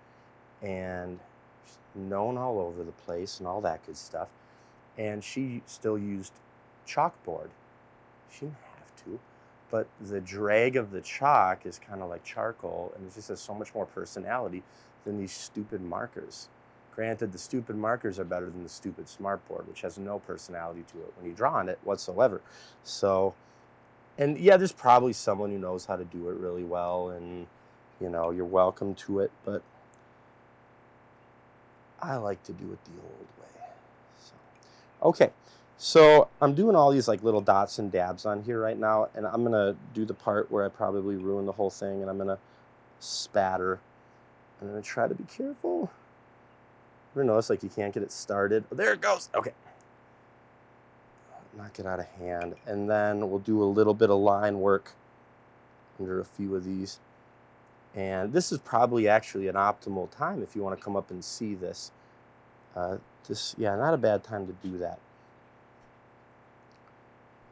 and she's known all over the place and all that good stuff. And she still used chalkboard. She didn't have to, but the drag of the chalk is kind of like charcoal, and it just has so much more personality than these stupid markers. Granted, the stupid markers are better than the stupid smartboard, which has no personality to it when you draw on it whatsoever. So, and yeah, there's probably someone who knows how to do it really well, and you're welcome to it, but I like to do it the old way. So, okay, so I'm doing all these like little dots and dabs on here right now, and I'm gonna do the part where I probably ruin the whole thing, and I'm gonna spatter. I'm gonna try to be careful. You ever notice like you can't get it started? Oh, there it goes. Okay. Knock it out of hand, and then we'll do a little bit of line work under a few of these. And this is probably actually an optimal time if you want to come up and see this. Not a bad time to do that.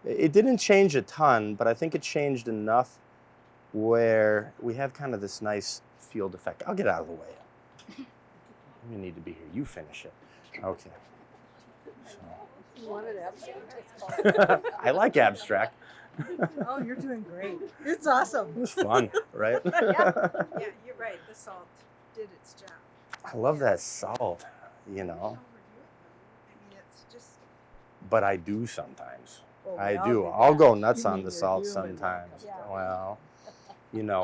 It didn't change a ton, but I think it changed enough where we have kind of this nice field effect. I'll get out of the way. You need to be here. You finish it. Okay. So. You wanted abstract? I like abstract. Oh, you're doing great. It's awesome. It was fun, right? Yeah, you're right. The salt did its job. I love that salt, I mean, it's just... But I do sometimes. Well, I do. I'll go nuts on the salt human. sometimes. Yeah. Well,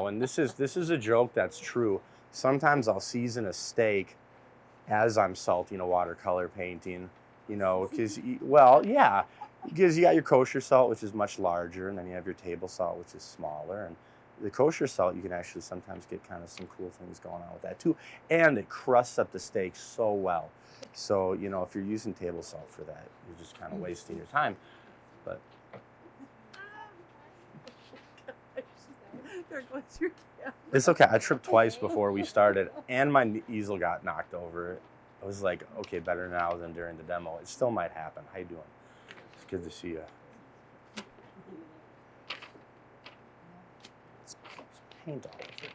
and this is a joke that's true. Sometimes I'll season a steak as I'm salting a watercolor painting, because you got your kosher salt, which is much larger, and then you have your table salt, which is smaller. And the kosher salt, you can actually sometimes get kind of some cool things going on with that too. And it crusts up the steak so well. So, if you're using table salt for that, you're just kind of wasting your time. But There goes your camera. it's okay. I tripped twice before we started, and my easel got knocked over. I was like, okay, better now than during the demo. It still might happen. How you doing? It's good to see you. Let's paint all of it.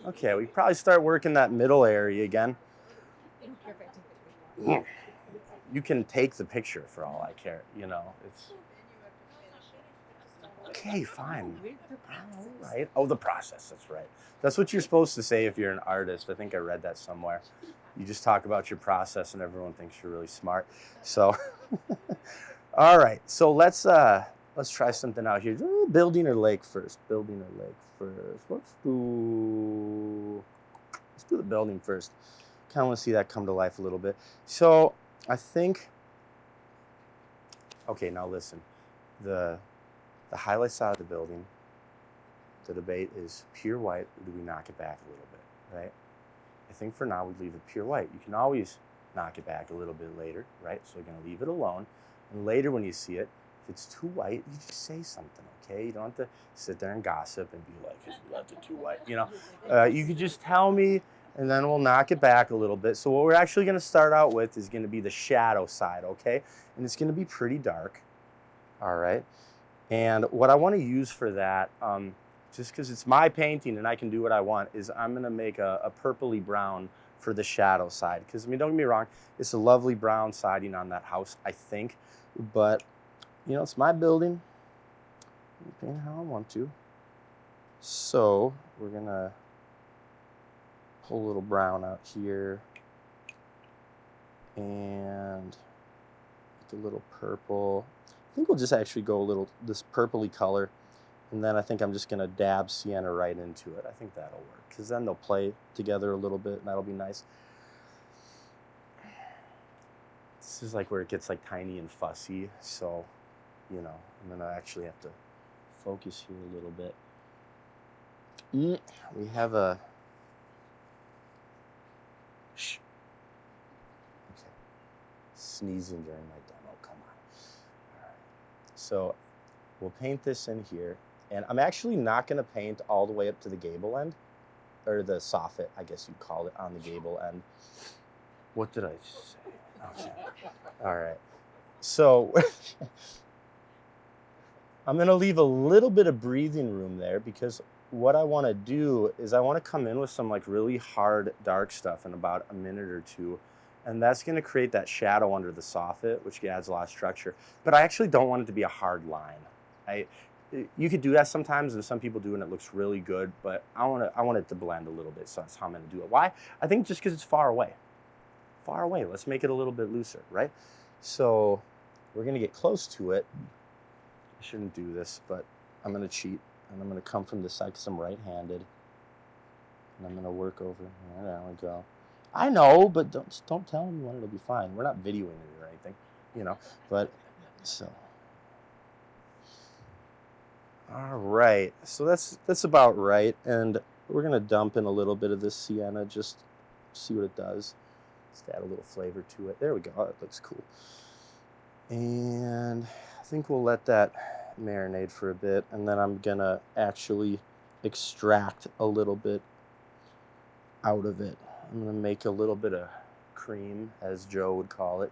Okay, we probably start working that middle area again. You can take the picture for all I care, it's... Okay, fine. All right. Oh, the process, that's right. That's what you're supposed to say if you're an artist. I think I read that somewhere. You just talk about your process and everyone thinks you're really smart. So, all right. So let's try something out here. Building or lake first? Building or lake first? Let's do the building first. Kind of want to see that come to life a little bit. So I think, okay, now listen. The highlight side of the building, the debate is pure white, or do we knock it back a little bit, right? I think for now we leave it pure white. You can always knock it back a little bit later, right? So we're gonna leave it alone. And later when you see it, if it's too white, you just say something, okay? You don't have to sit there and gossip and be like, "Is it too white?" You know, you could just tell me, and then we'll knock it back a little bit. So what we're actually gonna start out with is gonna be the shadow side, okay? And it's gonna be pretty dark, all right? And what I wanna use for that, just because it's my painting and I can do what I want, is I'm gonna make a purpley brown for the shadow side. Because, I mean, don't get me wrong, it's a lovely brown siding on that house, I think. But, you know, it's my building. I paint how I want to. So we're gonna pull a little brown out here and make a little purple. I think we'll just actually go a little this purpley color, and then I think I'm just gonna dab sienna right into it. I think that'll work, because then they'll play together a little bit, and that'll be nice. This is like where it gets like tiny and fussy, so, you know, I'm gonna actually have to focus here a little bit. We have a shh. Okay. Sneezing during my demo. Come on. All right. So we'll paint this in here, and I'm actually not gonna paint all the way up to the gable end, or the soffit, I guess you'd call it, on the gable end. What did I say? Okay. All right. So I'm gonna leave a little bit of breathing room there, because what I want to do is I want to come in with some like really hard dark stuff in about a minute or two, and that's going to create that shadow under the soffit, which adds a lot of structure. But I actually don't want it to be a hard line. You could do that sometimes, and some people do, and it looks really good. But I want it to blend a little bit, so that's how I'm going to do it. Why? I think just because it's far away. Far away. Let's make it a little bit looser, right? So we're going to get close to it. I shouldn't do this, but I'm going to cheat. And I'm going to come from this side because I'm right-handed. And I'm going to work over. There we go. I know, but don't tell anyone. It'll be fine. We're not videoing it or anything, you know. But, so. All right. So that's about right. And we're going to dump in a little bit of this sienna, just see what it does. Just add a little flavor to it. There we go. Oh, it looks cool. And I think we'll let that marinate for a bit, and then I'm gonna actually extract a little bit out of it. I'm gonna make a little bit of cream, as Joe would call it,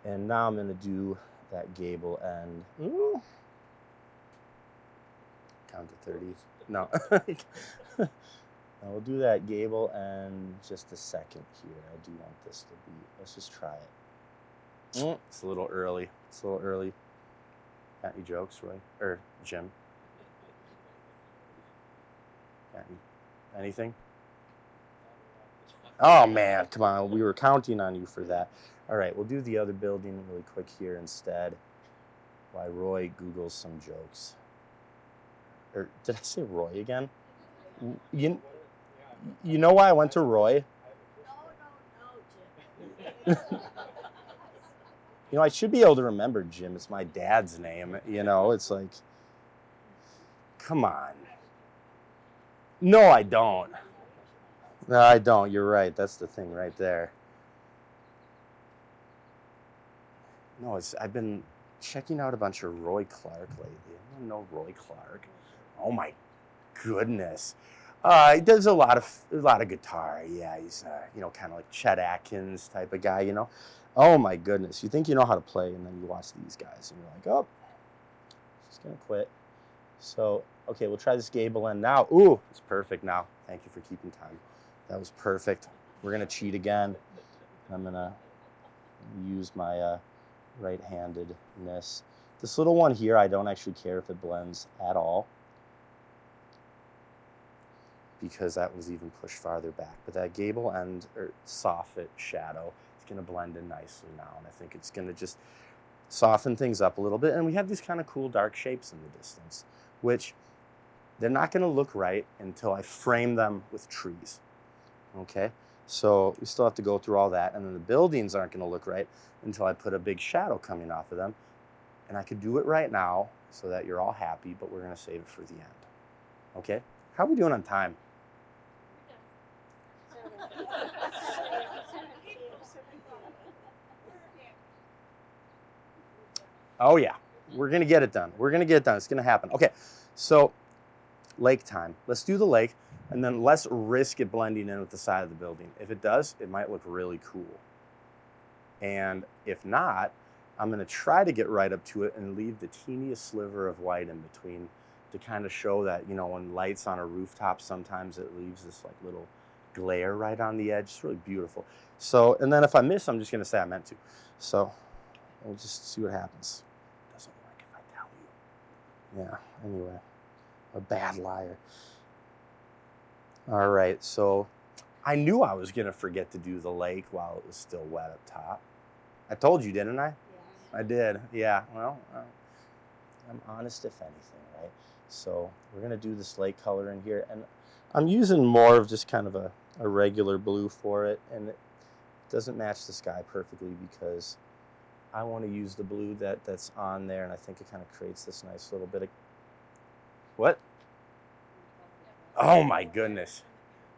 and now I'm gonna do that gable end. Ooh. Count to 30. No. Now we'll do that gable end just a second here. I do want this to be, let's just try it. It's a little early. It's a little early. Got any jokes, Roy? Or Jim? Got anything? Oh, man, come on. We were counting on you for that. All right, we'll do the other building really quick here instead, while Roy Googles some jokes. Or did I say Roy again? You know why I went to Roy? No, Jim. You know, I should be able to remember Jim. It's my dad's name. You know, it's like, come on. No, I don't. No, I don't. You're right. That's the thing right there. No, I've been checking out a bunch of Roy Clark lately. I don't know Roy Clark. Oh my goodness. He does a lot of guitar. Yeah, he's you know, kind of like Chet Atkins type of guy, you know. Oh my goodness. You think you know how to play, and then you watch these guys and you're like, oh, she's gonna quit. So, okay, we'll try this gable end now. Ooh, it's perfect now. Thank you for keeping time. That was perfect. We're gonna cheat again. I'm gonna use my right-handedness. This little one here, I don't actually care if it blends at all. because that was even pushed farther back. But that gable end or soffit shadow is going to blend in nicely now. And I think it's going to just soften things up a little bit. And we have these kind of cool dark shapes in the distance, which they're not going to look right until I frame them with trees. Okay, so we still have to go through all that. And then the buildings aren't going to look right until I put a big shadow coming off of them. And I could do it right now so that you're all happy, but we're going to save it for the end. Okay, how are we doing on time? Oh yeah, we're gonna get it done. We're gonna get it done. It's gonna happen. Okay, so lake time. Let's do the lake, and then let's risk it blending in with the side of the building. If it does, it might look really cool. And if not, I'm gonna try to get right up to it and leave the teeniest sliver of white in between to kind of show that, you know, when light's on a rooftop, sometimes it leaves this like little glare right on the edge. It's really beautiful. So, and then if I miss, I'm just gonna say I meant to. So we'll just see what happens. Doesn't work if I tell you. Yeah, anyway, a bad liar. All right, so I knew I was gonna forget to do the lake while it was still wet up top. I told you, didn't I? Yeah. I did, yeah. Well, I'm honest if anything, right? So we're gonna do this lake color in here, and I'm using more of just kind of a regular blue for it, and it doesn't match the sky perfectly because I want to use the blue that's on there, and I think it kind of creates this nice little bit of... What? Oh my goodness.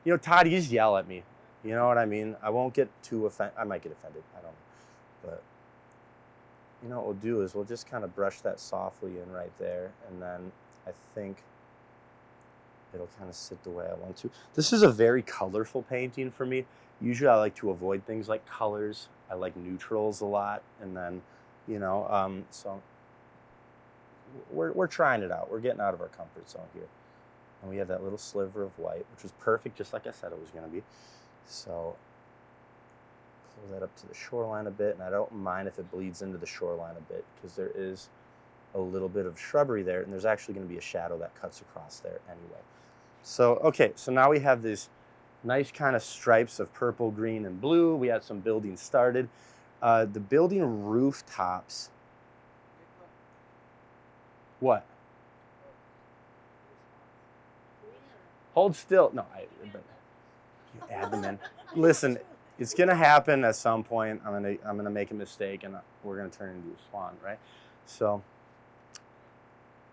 You know, Todd, you just yell at me. You know what I mean? I won't get too offended. I might get offended. I don't know. But you know what we'll do is we'll just kind of brush that softly in right there, and then I think it'll kind of sit the way I want to. This is a very colorful painting for me. Usually I like to avoid things like colors. I like neutrals a lot, and then, you know, so we're trying it out. We're getting out of our comfort zone here. And we have that little sliver of white, which was perfect, just like I said it was gonna be. So pull that up to the shoreline a bit, and I don't mind if it bleeds into the shoreline a bit because there is a little bit of shrubbery there, and there's actually gonna be a shadow that cuts across there anyway. So, okay, so now we have these nice kind of stripes of purple, green, and blue. We had some buildings started. The building rooftops. What? Hold still. No, you add them in. Listen, it's gonna happen at some point. I'm gonna make a mistake, and we're gonna turn into a swan, right? So,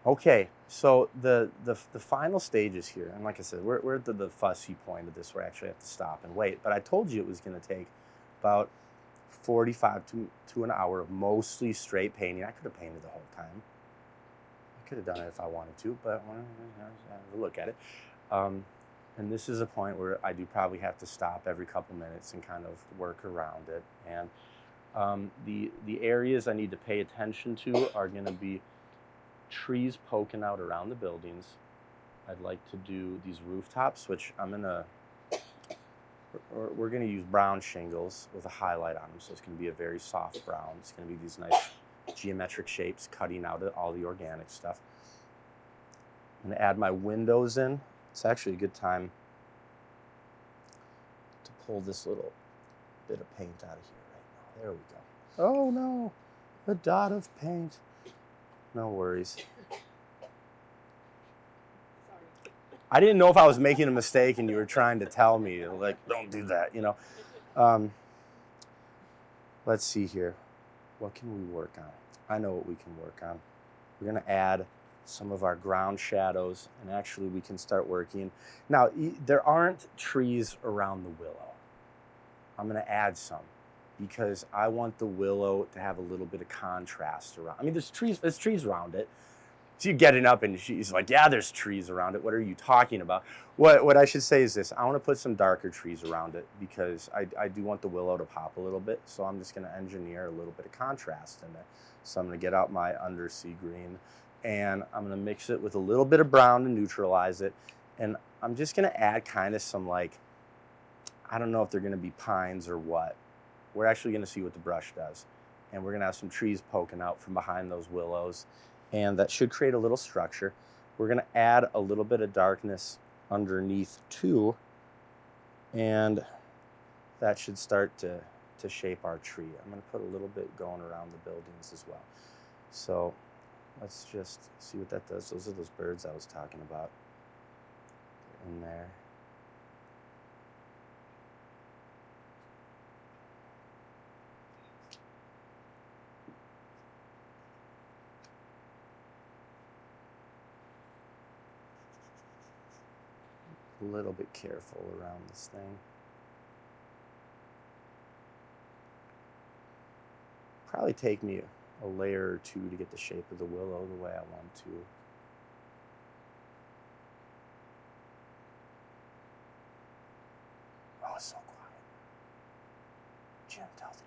okay. So the final stages here, and like I said, we're at the fussy point of this where I actually have to stop and wait. But I told you it was gonna take about 45 to an hour of mostly straight painting. I could have painted the whole time. I could have done it if I wanted to, but we'll look at it. And this is a point where I do probably have to stop every couple minutes and kind of work around it. And the areas I need to pay attention to are going to be trees poking out around the buildings. I'd like to do these rooftops, which we're going to use brown shingles with a highlight on them. So it's going to be a very soft brown. It's going to be these nice geometric shapes cutting out all the organic stuff. I'm going to add my windows in. It's actually a good time to pull this little bit of paint out of here right now. There we go. Oh no, a dot of paint. No worries. I didn't know if I was making a mistake and you were trying to tell me, like, don't do that, you know. Let's see here. What can we work on? I know what we can work on. We're going to add some of our ground shadows, and actually we can start working. Now, there aren't trees around the willow. I'm going to add some because I want the willow to have a little bit of contrast around. I mean, there's trees around it. So you're getting up and she's like, yeah, there's trees around it. What are you talking about? What I should say is this. I want to put some darker trees around it because I do want the willow to pop a little bit. So I'm just going to engineer a little bit of contrast in there. So I'm going to get out my undersea green, and I'm going to mix it with a little bit of brown to neutralize it. And I'm just going to add kind of some, like, I don't know if they're going to be pines or what. We're actually going to see what the brush does. And we're going to have some trees poking out from behind those willows. And that should create a little structure. We're going to add a little bit of darkness underneath too. And that should start to shape our tree. I'm going to put a little bit going around the buildings as well. So let's just see what that does. Those are those birds I was talking about. They're in there. A little bit careful around this thing. Probably take me a layer or two to get the shape of the willow the way I want to. Oh, it's so quiet. Jim, tell the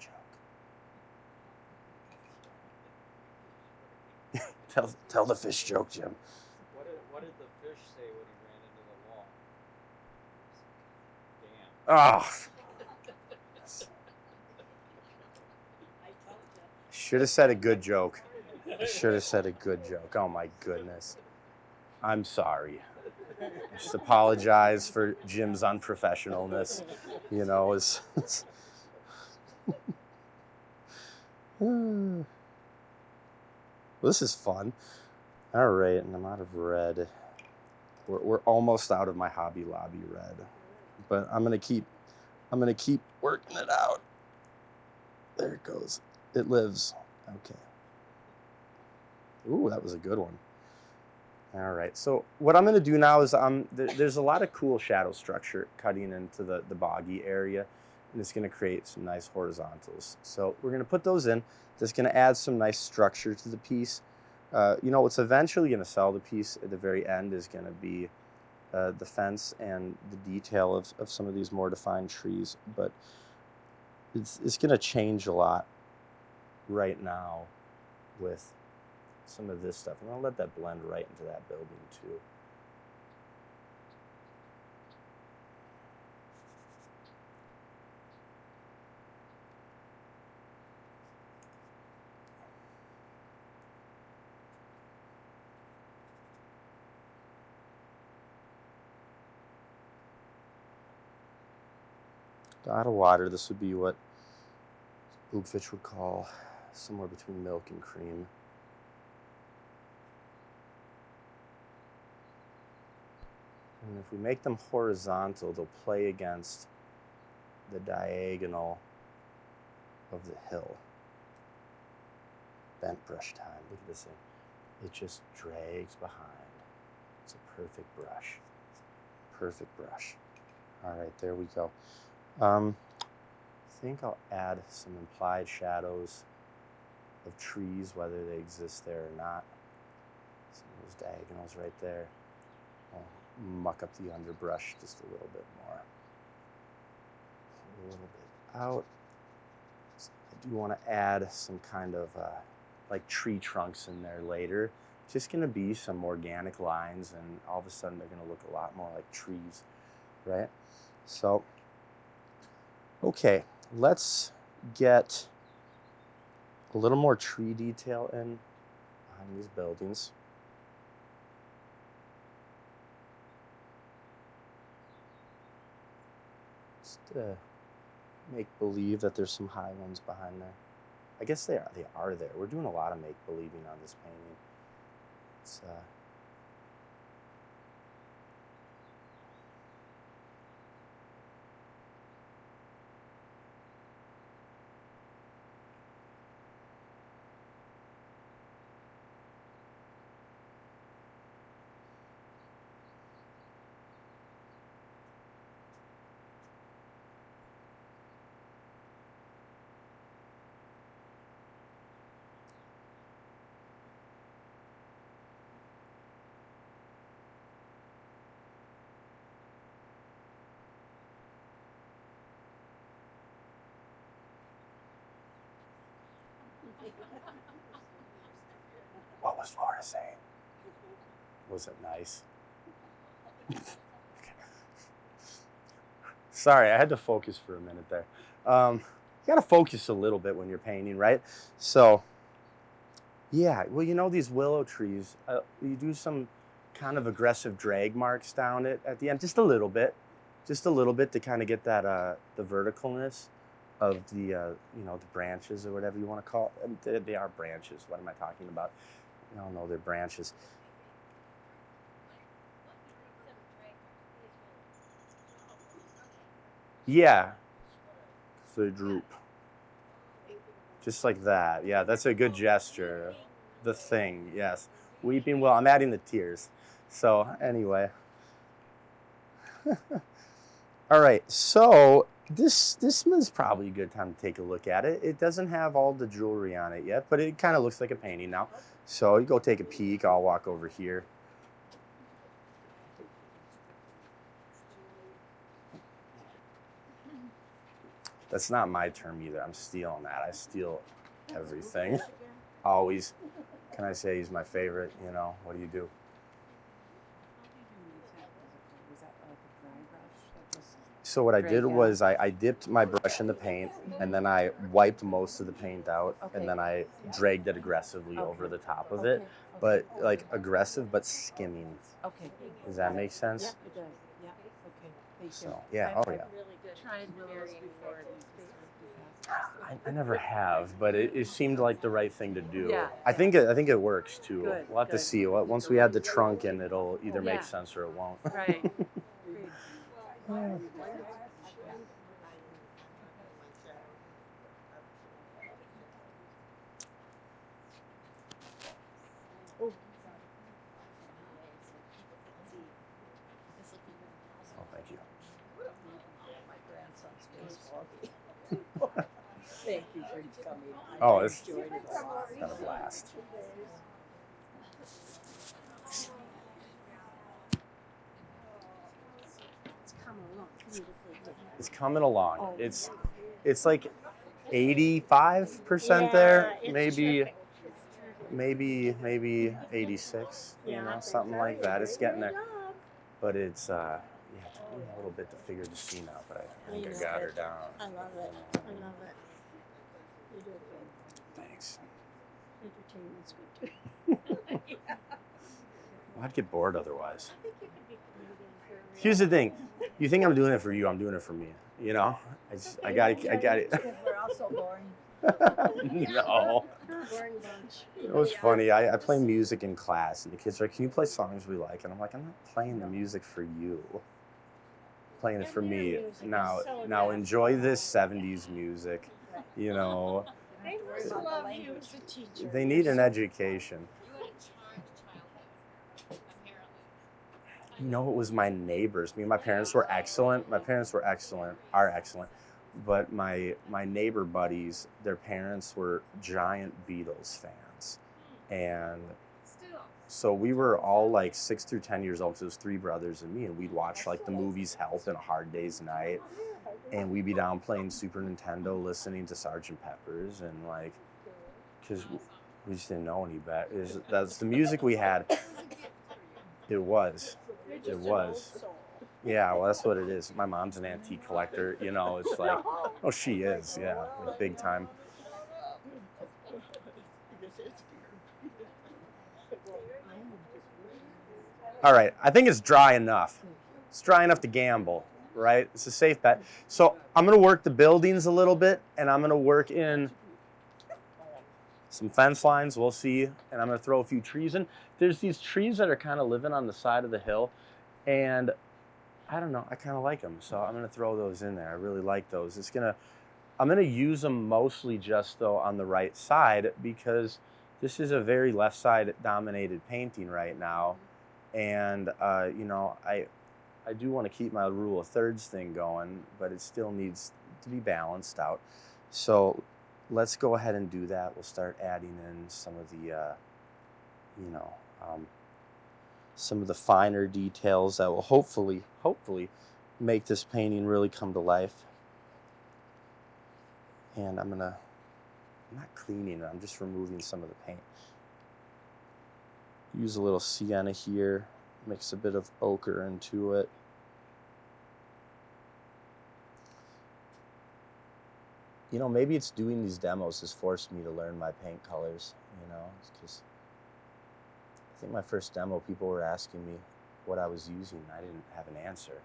joke. Tell the fish joke, Jim. What did the fish say when he ran into the wall? Damn. Oh. Should have said a good joke. I should have said a good joke. Oh my goodness. I'm sorry. I just apologize for Jim's unprofessionalness. You know, well, this is fun. All right, and I'm out of red. We're almost out of my Hobby Lobby red, but I'm gonna keep working it out. There it goes. It lives. Okay. Ooh, that was a good one. All right. So what I'm going to do now is there's a lot of cool shadow structure cutting into the boggy area, and it's going to create some nice horizontals. So we're going to put those in. That's going to add some nice structure to the piece. You know, what's eventually going to sell the piece at the very end is going to be the fence and the detail of some of these more defined trees, but it's going to change a lot right now with some of this stuff. I'm going to let that blend right into that building too. Dot of water. This would be what Boogfish would call somewhere between milk and cream. And if we make them horizontal, they'll play against the diagonal of the hill. Bent brush time. Look at this thing. It just drags behind. It's a perfect brush. Perfect brush. All right, there we go. I think I'll add some implied shadows of trees, whether they exist there or not. Some of those diagonals right there. I'll muck up the underbrush just a little bit more. Pull a little bit out. So I do want to add some kind of like tree trunks in there later. Just going to be some organic lines, and all of a sudden they're going to look a lot more like trees, right? So, okay, let's get a little more tree detail in behind these buildings. Just to make believe that there's some high ones behind there. I guess they are there. We're doing a lot of make believing on this painting. It's What was Laura saying? Was it nice? Okay. Sorry, I had to focus for a minute there. You gotta focus a little bit when you're painting, right? So, yeah, well, you know these willow trees, you do some kind of aggressive drag marks down it at the end, just a little bit to kind of get that the verticalness of the you know, the branches or whatever you want to call it. They are branches. What am I talking about? I don't know, they're branches. Yeah, so they droop. Just like that. Yeah, that's a good gesture. The thing, yes. Weeping well. I'm adding the tears. So anyway. All right, so this is probably a good time to take a look at it. It doesn't have all the jewelry on it yet, but it kind of looks like a painting now. So you go take a peek. I'll walk over here. That's not my term either. I'm stealing that. I steal everything. Always. Can I say he's my favorite? You know, what do you do? So what I did was I dipped my brush in the paint, and then I wiped most of the paint out, and then I dragged it aggressively over the top of it. But like aggressive, but skimming. Okay. Does that make sense? Yeah, it does. Yeah. Okay. Thank you. So yeah, oh yeah. Tried Willows before. I never have, but it seemed like the right thing to do. Yeah. I think it works too. Good, We'll have to good. see. Once we add the trunk in, it'll either make Yeah. sense or it won't. Right. Oh, thank you. My grandson's baseball game. Thank you for coming. Oh, it's Enjoyed it a lot. been a blast. It's coming along. It's like 85% there, maybe 86, you know, something like that. It's getting there, but it's yeah, it took me a little bit to figure the scene out, but I think I got her down. I love it. I love it. You do it good. Thanks. Entertainment's good too. Well, I'd get bored otherwise. Here's the thing. You think I'm doing it for you, I'm doing it for me. You know? I got it. Because we're all so boring. No. Boring bunch. It was funny. I play music in class, and the kids are like, can you play songs we like? And I'm like, I'm not playing the music for you. I'm playing it for me. Now enjoy this 70s music. You know, They must love you as a teacher. they need an education. You know, it was my neighbors. Me and my parents were excellent. Are excellent. But my neighbor buddies, their parents were giant Beatles fans. And so we were all like 6 through 10 years old, because it was 3 brothers and me, and we'd watch like the movies Help and A Hard Day's Night. And we'd be down playing Super Nintendo, listening to Sgt. Pepper's, and like, because we just didn't know any better. That's the music we had. It was. Yeah, well, that's what it is. My mom's an antique collector, you know, it's like, oh, she is, yeah, like big time. All right, I think it's dry enough. It's dry enough to gamble, right? It's a safe bet. So I'm gonna work the buildings a little bit, and I'm gonna work in some fence lines, we'll see, and I'm gonna throw a few trees in. There's these trees that are kind of living on the side of the hill, and I don't know, I kind of like them, so I'm gonna throw those in there. I really like those. I'm gonna use them mostly just though on the right side, because this is a very left side dominated painting right now, and you know, I do want to keep my rule of thirds thing going, but it still needs to be balanced out. So let's go ahead and do that. We'll start adding in some of the, you know, some of the finer details that will hopefully make this painting really come to life. And I'm not cleaning it, I'm just removing some of the paint. Use a little sienna here, mix a bit of ochre into it. You know, maybe it's doing these demos has forced me to learn my paint colors, you know, because I think my first demo, people were asking me what I was using. I didn't have an answer.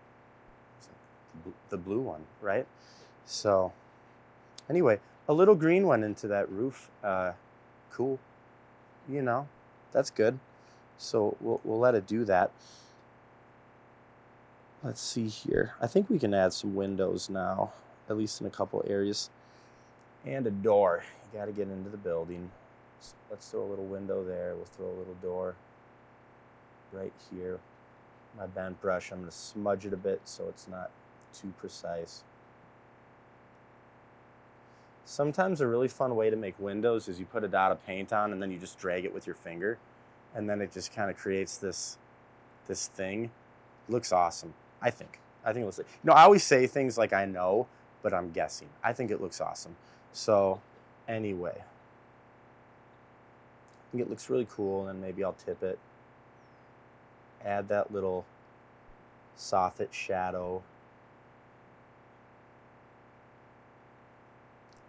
It's like the blue one, right? So anyway, a little green went into that roof. Cool. You know, that's good. So we'll let it do that. Let's see here. I think we can add some windows now, at least in a couple areas. And a door. You got to get into the building. So let's throw a little window there. We'll throw a little door right here. My bent brush, I'm going to smudge it a bit so it's not too precise. Sometimes a really fun way to make windows is you put a dot of paint on and then you just drag it with your finger, and then it just kind of creates this thing. It looks awesome, I think. I think it looks like, I always say things like I know, but I'm guessing. I think it looks awesome. So anyway, I think it looks really cool, and then maybe I'll tip it. Add that little soffit shadow.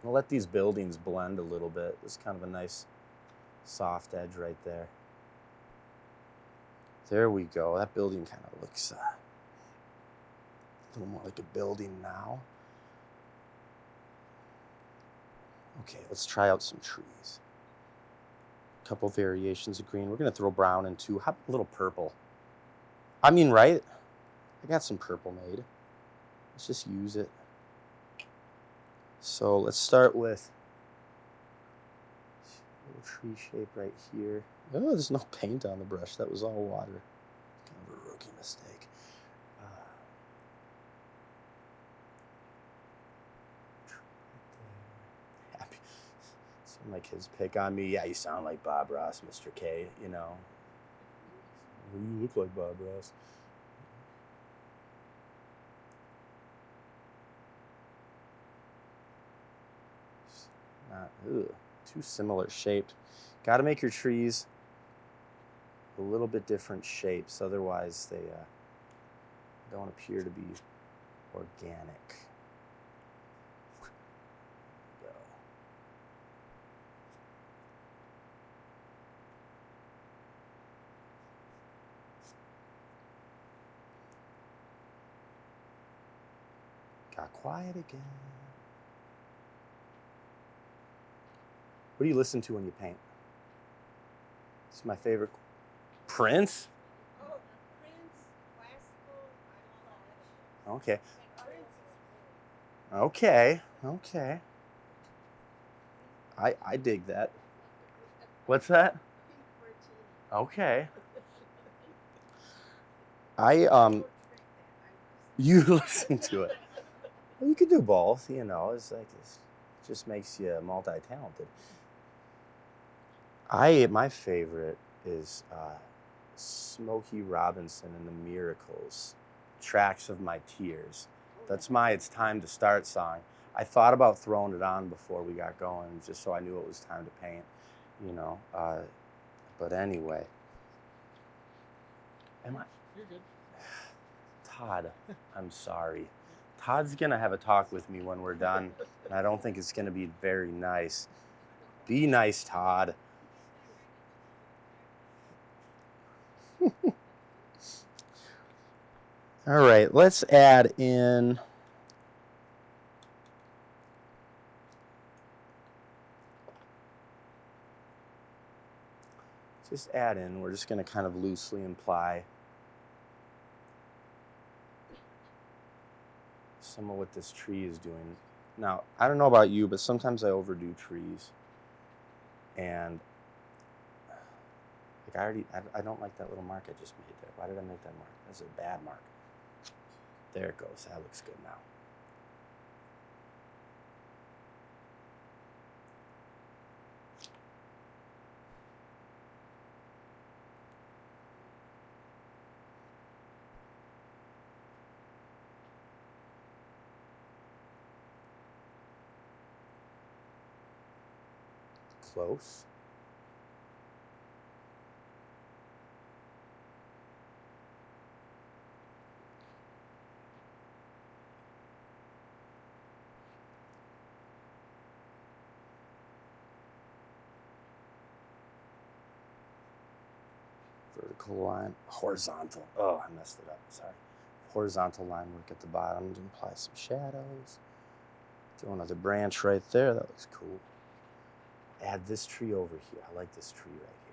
I'll let these buildings blend a little bit. There's kind of a nice soft edge right there. There we go. That building kind of looks a little more like a building now. Okay, let's try out some trees. A couple variations of green. We're going to throw brown in too. How about a little purple? I mean, right? I got some purple made. Let's just use it. So let's start with a little tree shape right here. Oh, there's no paint on the brush. That was all water. Kind of a rookie mistake. Happy. Some of my kids pick on me. Yeah, you sound like Bob Ross, Mr. K, you know. Well, you look like Bob Ross. Too similar shaped. Got to make your trees a little bit different shapes, otherwise they don't appear to be organic. Go. Got quiet again. What do you listen to when you paint? It's my favorite. Prince? Oh, Prince, classical, Okay. Prince Okay. I dig that. What's that? Okay. You listen to it. Well, you could do both, it's like it just makes you multi-talented. My favorite is Smokey Robinson and the Miracles, Tracks of My Tears. That's my It's Time to Start song. I thought about throwing it on before we got going, just so I knew it was time to paint, but anyway. You're good. Todd, I'm sorry. Todd's gonna have a talk with me when we're done, and I don't think it's gonna be very nice. Be nice, Todd. All right, let's add in we're just going to kind of loosely imply some of what this tree is doing. Now, I don't know about you, but sometimes I overdo trees. And like I don't like that little mark I just made there. Why did I make that mark? That's a bad mark. There it goes. That looks good now. Close. Vertical line, horizontal. Oh, I messed it up. Sorry. Horizontal line work at the bottom to apply some shadows. Throw another branch right there. That looks cool. Add this tree over here. I like this tree right here.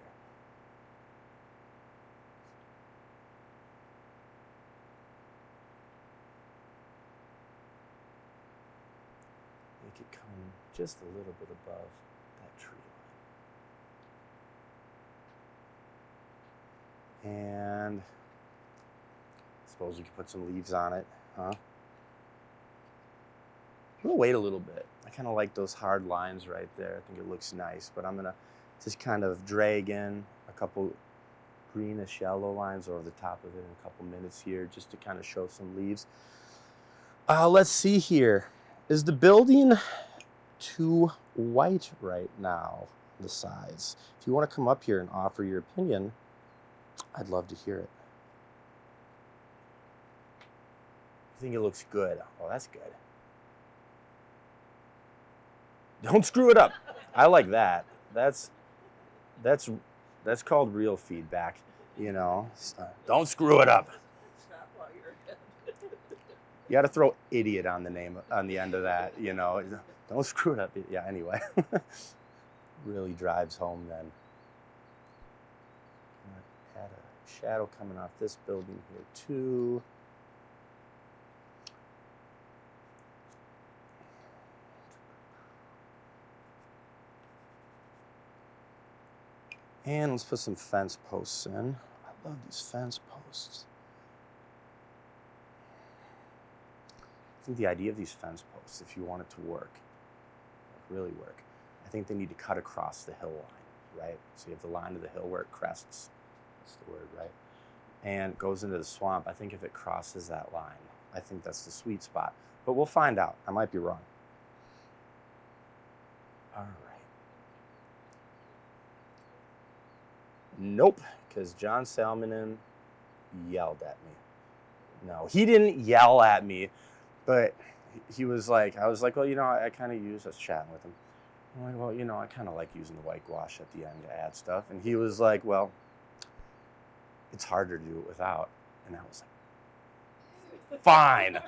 Make it come just a little bit above that tree line. And I suppose you could put some leaves on it, huh? I'm gonna wait a little bit. I kind of like those hard lines right there. I think it looks nice, but I'm gonna just kind of drag in a couple greenish yellow lines over the top of it in a couple minutes here, just to kind of show some leaves. Let's see here. Is the building too white right now, the sides? If you want to come up here and offer your opinion, I'd love to hear it. I think it looks good. Oh, that's good. Don't screw it up. I like that. That's called real feedback, you know. Don't screw it up. You got to throw idiot on the end of that, you know. Don't screw it up. Yeah, anyway. Really drives home then. Add a shadow coming off this building here too. And let's put some fence posts in. I love these fence posts. I think the idea of these fence posts, if you want it to work, like really work, I think they need to cut across the hill line, right? So you have the line of the hill where it crests, that's the word, right? And goes into the swamp. I think if it crosses that line, I think that's the sweet spot. But we'll find out. I might be wrong. All right. Nope, because John Salmonen yelled at me. No, he didn't yell at me, but he was like, I was like, well, you know, I kind of use, I was chatting with him. I'm like, well, you know, I kind of like using the white gouache at the end to add stuff. And he was like, well, it's harder to do it without. And I was like, fine.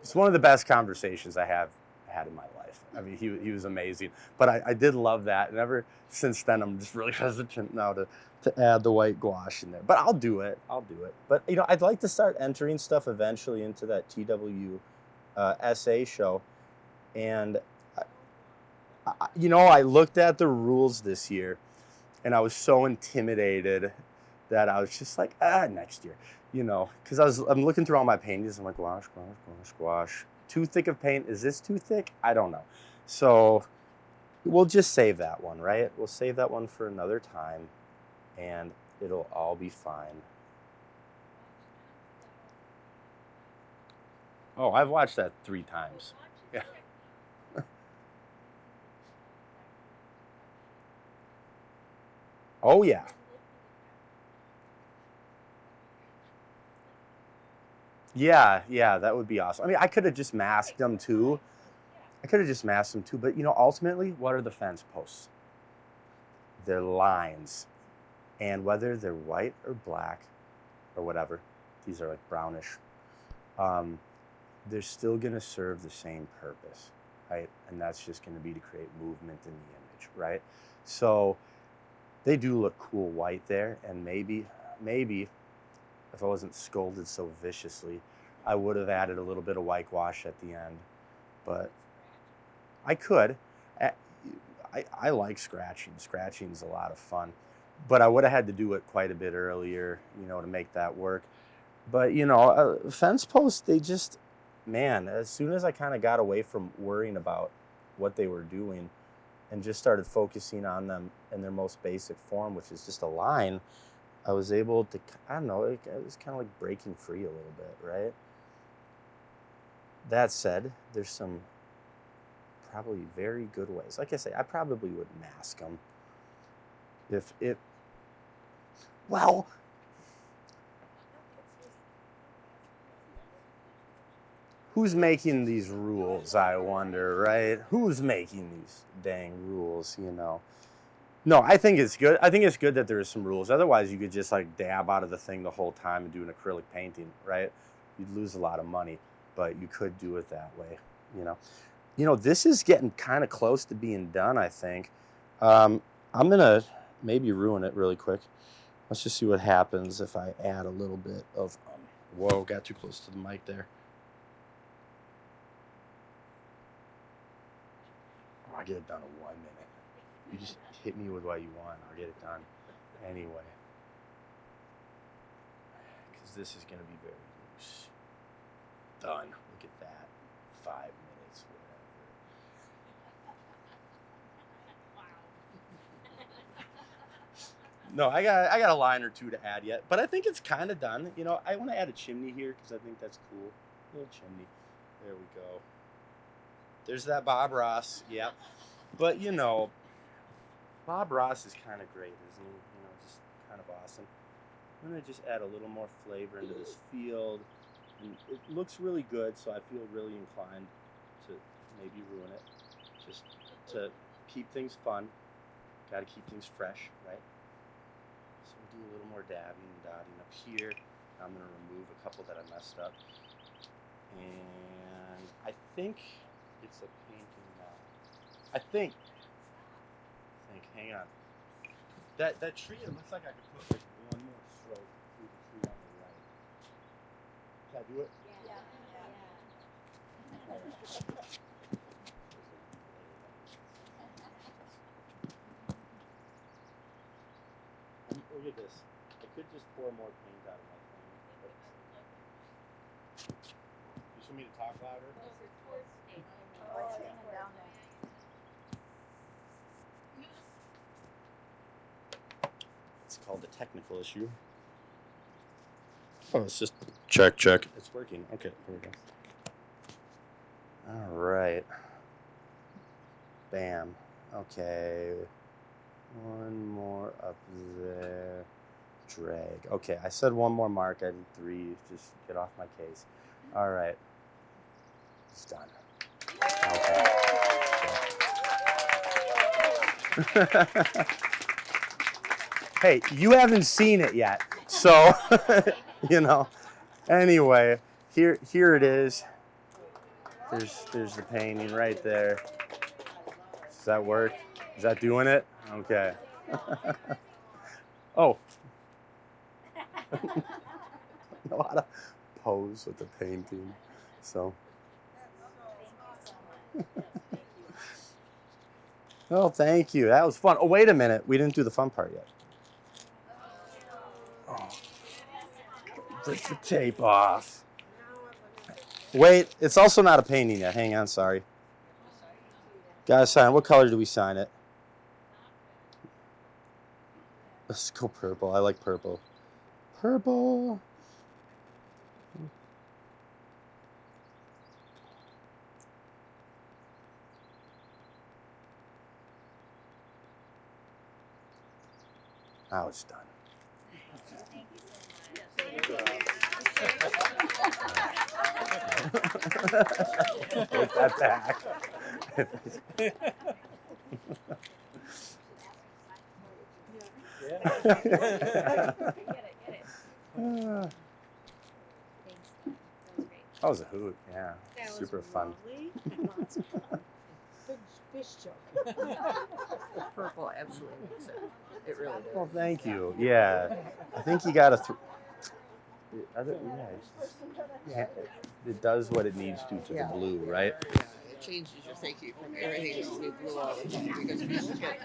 It's one of the best conversations I have had in my life. I mean, he was amazing. But I did love that. And ever since then, I'm just really hesitant now to add the white gouache in there. But I'll do it. But, you know, I'd like to start entering stuff eventually into that TW SA show. And, you know, I looked at the rules this year, and I was so intimidated that I was just like, next year. You know, because I'm looking through all my paintings. I'm like, gouache. Too thick of paint. Is this too thick? I don't know. So we'll just save that one, right? We'll save that one for another time, and it'll all be fine. Oh, I've watched that 3 times. Yeah. Oh, yeah. Yeah, that would be awesome. I mean, I could have just masked them too. But, you know, ultimately, what are the fence posts? They're lines. And whether they're white or black or whatever, these are like brownish, they're still going to serve the same purpose, right? And that's just going to be to create movement in the image, right? So they do look cool white there, and maybe if I wasn't scolded so viciously, I would have added a little bit of white gouache at the end, but I could. I like scratching. Scratching's a lot of fun, but I would have had to do it quite a bit earlier, you know, to make that work. But, you know, fence posts, they just, man, as soon as I kind of got away from worrying about what they were doing and just started focusing on them in their most basic form, which is just a line, I was able to, I don't know, it was kind of like breaking free a little bit, right? That said, there's some probably very good ways. Like I say, I probably would mask them. Well, who's making these rules, I wonder, right? Who's making these dang rules, you know? No, I think it's good. I think it's good that there's some rules. Otherwise, you could just like dab out of the thing the whole time and do an acrylic painting, right? You'd lose a lot of money, but you could do it that way, you know. You know, this is getting kind of close to being done, I think. I'm gonna maybe ruin it really quick. Let's just see what happens if I add a little bit of, whoa, got too close to the mic there. I'll get it done in 1 minute. You just hit me with what you want. I'll get it done anyway. Because this is going to be very loose. Done. Look at that. 5 minutes, whatever. No, I got a line or two to add yet, but I think it's kind of done. You know, I want to add a chimney here because I think that's cool. A little chimney. There we go. There's that Bob Ross. Yep. But you know, Bob Ross is kind of great, isn't he? You know, just kind of awesome. I'm gonna just add a little more flavor into this field. And it looks really good, so I feel really inclined to maybe ruin it, just to keep things fun. Got to keep things fresh, right? So we'll do a little more dabbing and dotting up here. I'm gonna remove a couple that I messed up, and I think it's a painting now. I think. Hang on. That tree, it looks like I could put like one more stroke through the tree on the right. Can I do it? Yeah. Look at this. I could just pour more paint out of my thing. You just want me to talk louder? It's called a technical issue. Oh, it's just check. It's working. Okay, here we go. All right. Bam. Okay. One more up there. Drag. Okay, I said one more mark. I did 3. Just get off my case. All right. It's done. Okay. Hey, you haven't seen it yet, so you know. Anyway, here it is. There's the painting right there. Does that work? Is that doing it? Okay. Oh. Know how to pose with the painting. So. Oh, thank you. That was fun. Oh, wait a minute. We didn't do the fun part yet. Oh. Rip the tape off. Wait, it's also not a painting yet. Hang on, sorry. Gotta sign. What color do we sign it? Let's go purple. I like purple. Purple. Now it's done. Take that back. That was a hoot, yeah. That was Super fun. lovely. Lots of fun. Big fish joke. Purple absolutely makes it. It really does. Well, thank you. Yeah, I think you got to. Yeah, it does what it needs to the blue, right? Yeah, it changes your thinking from everything to blue all the time because people get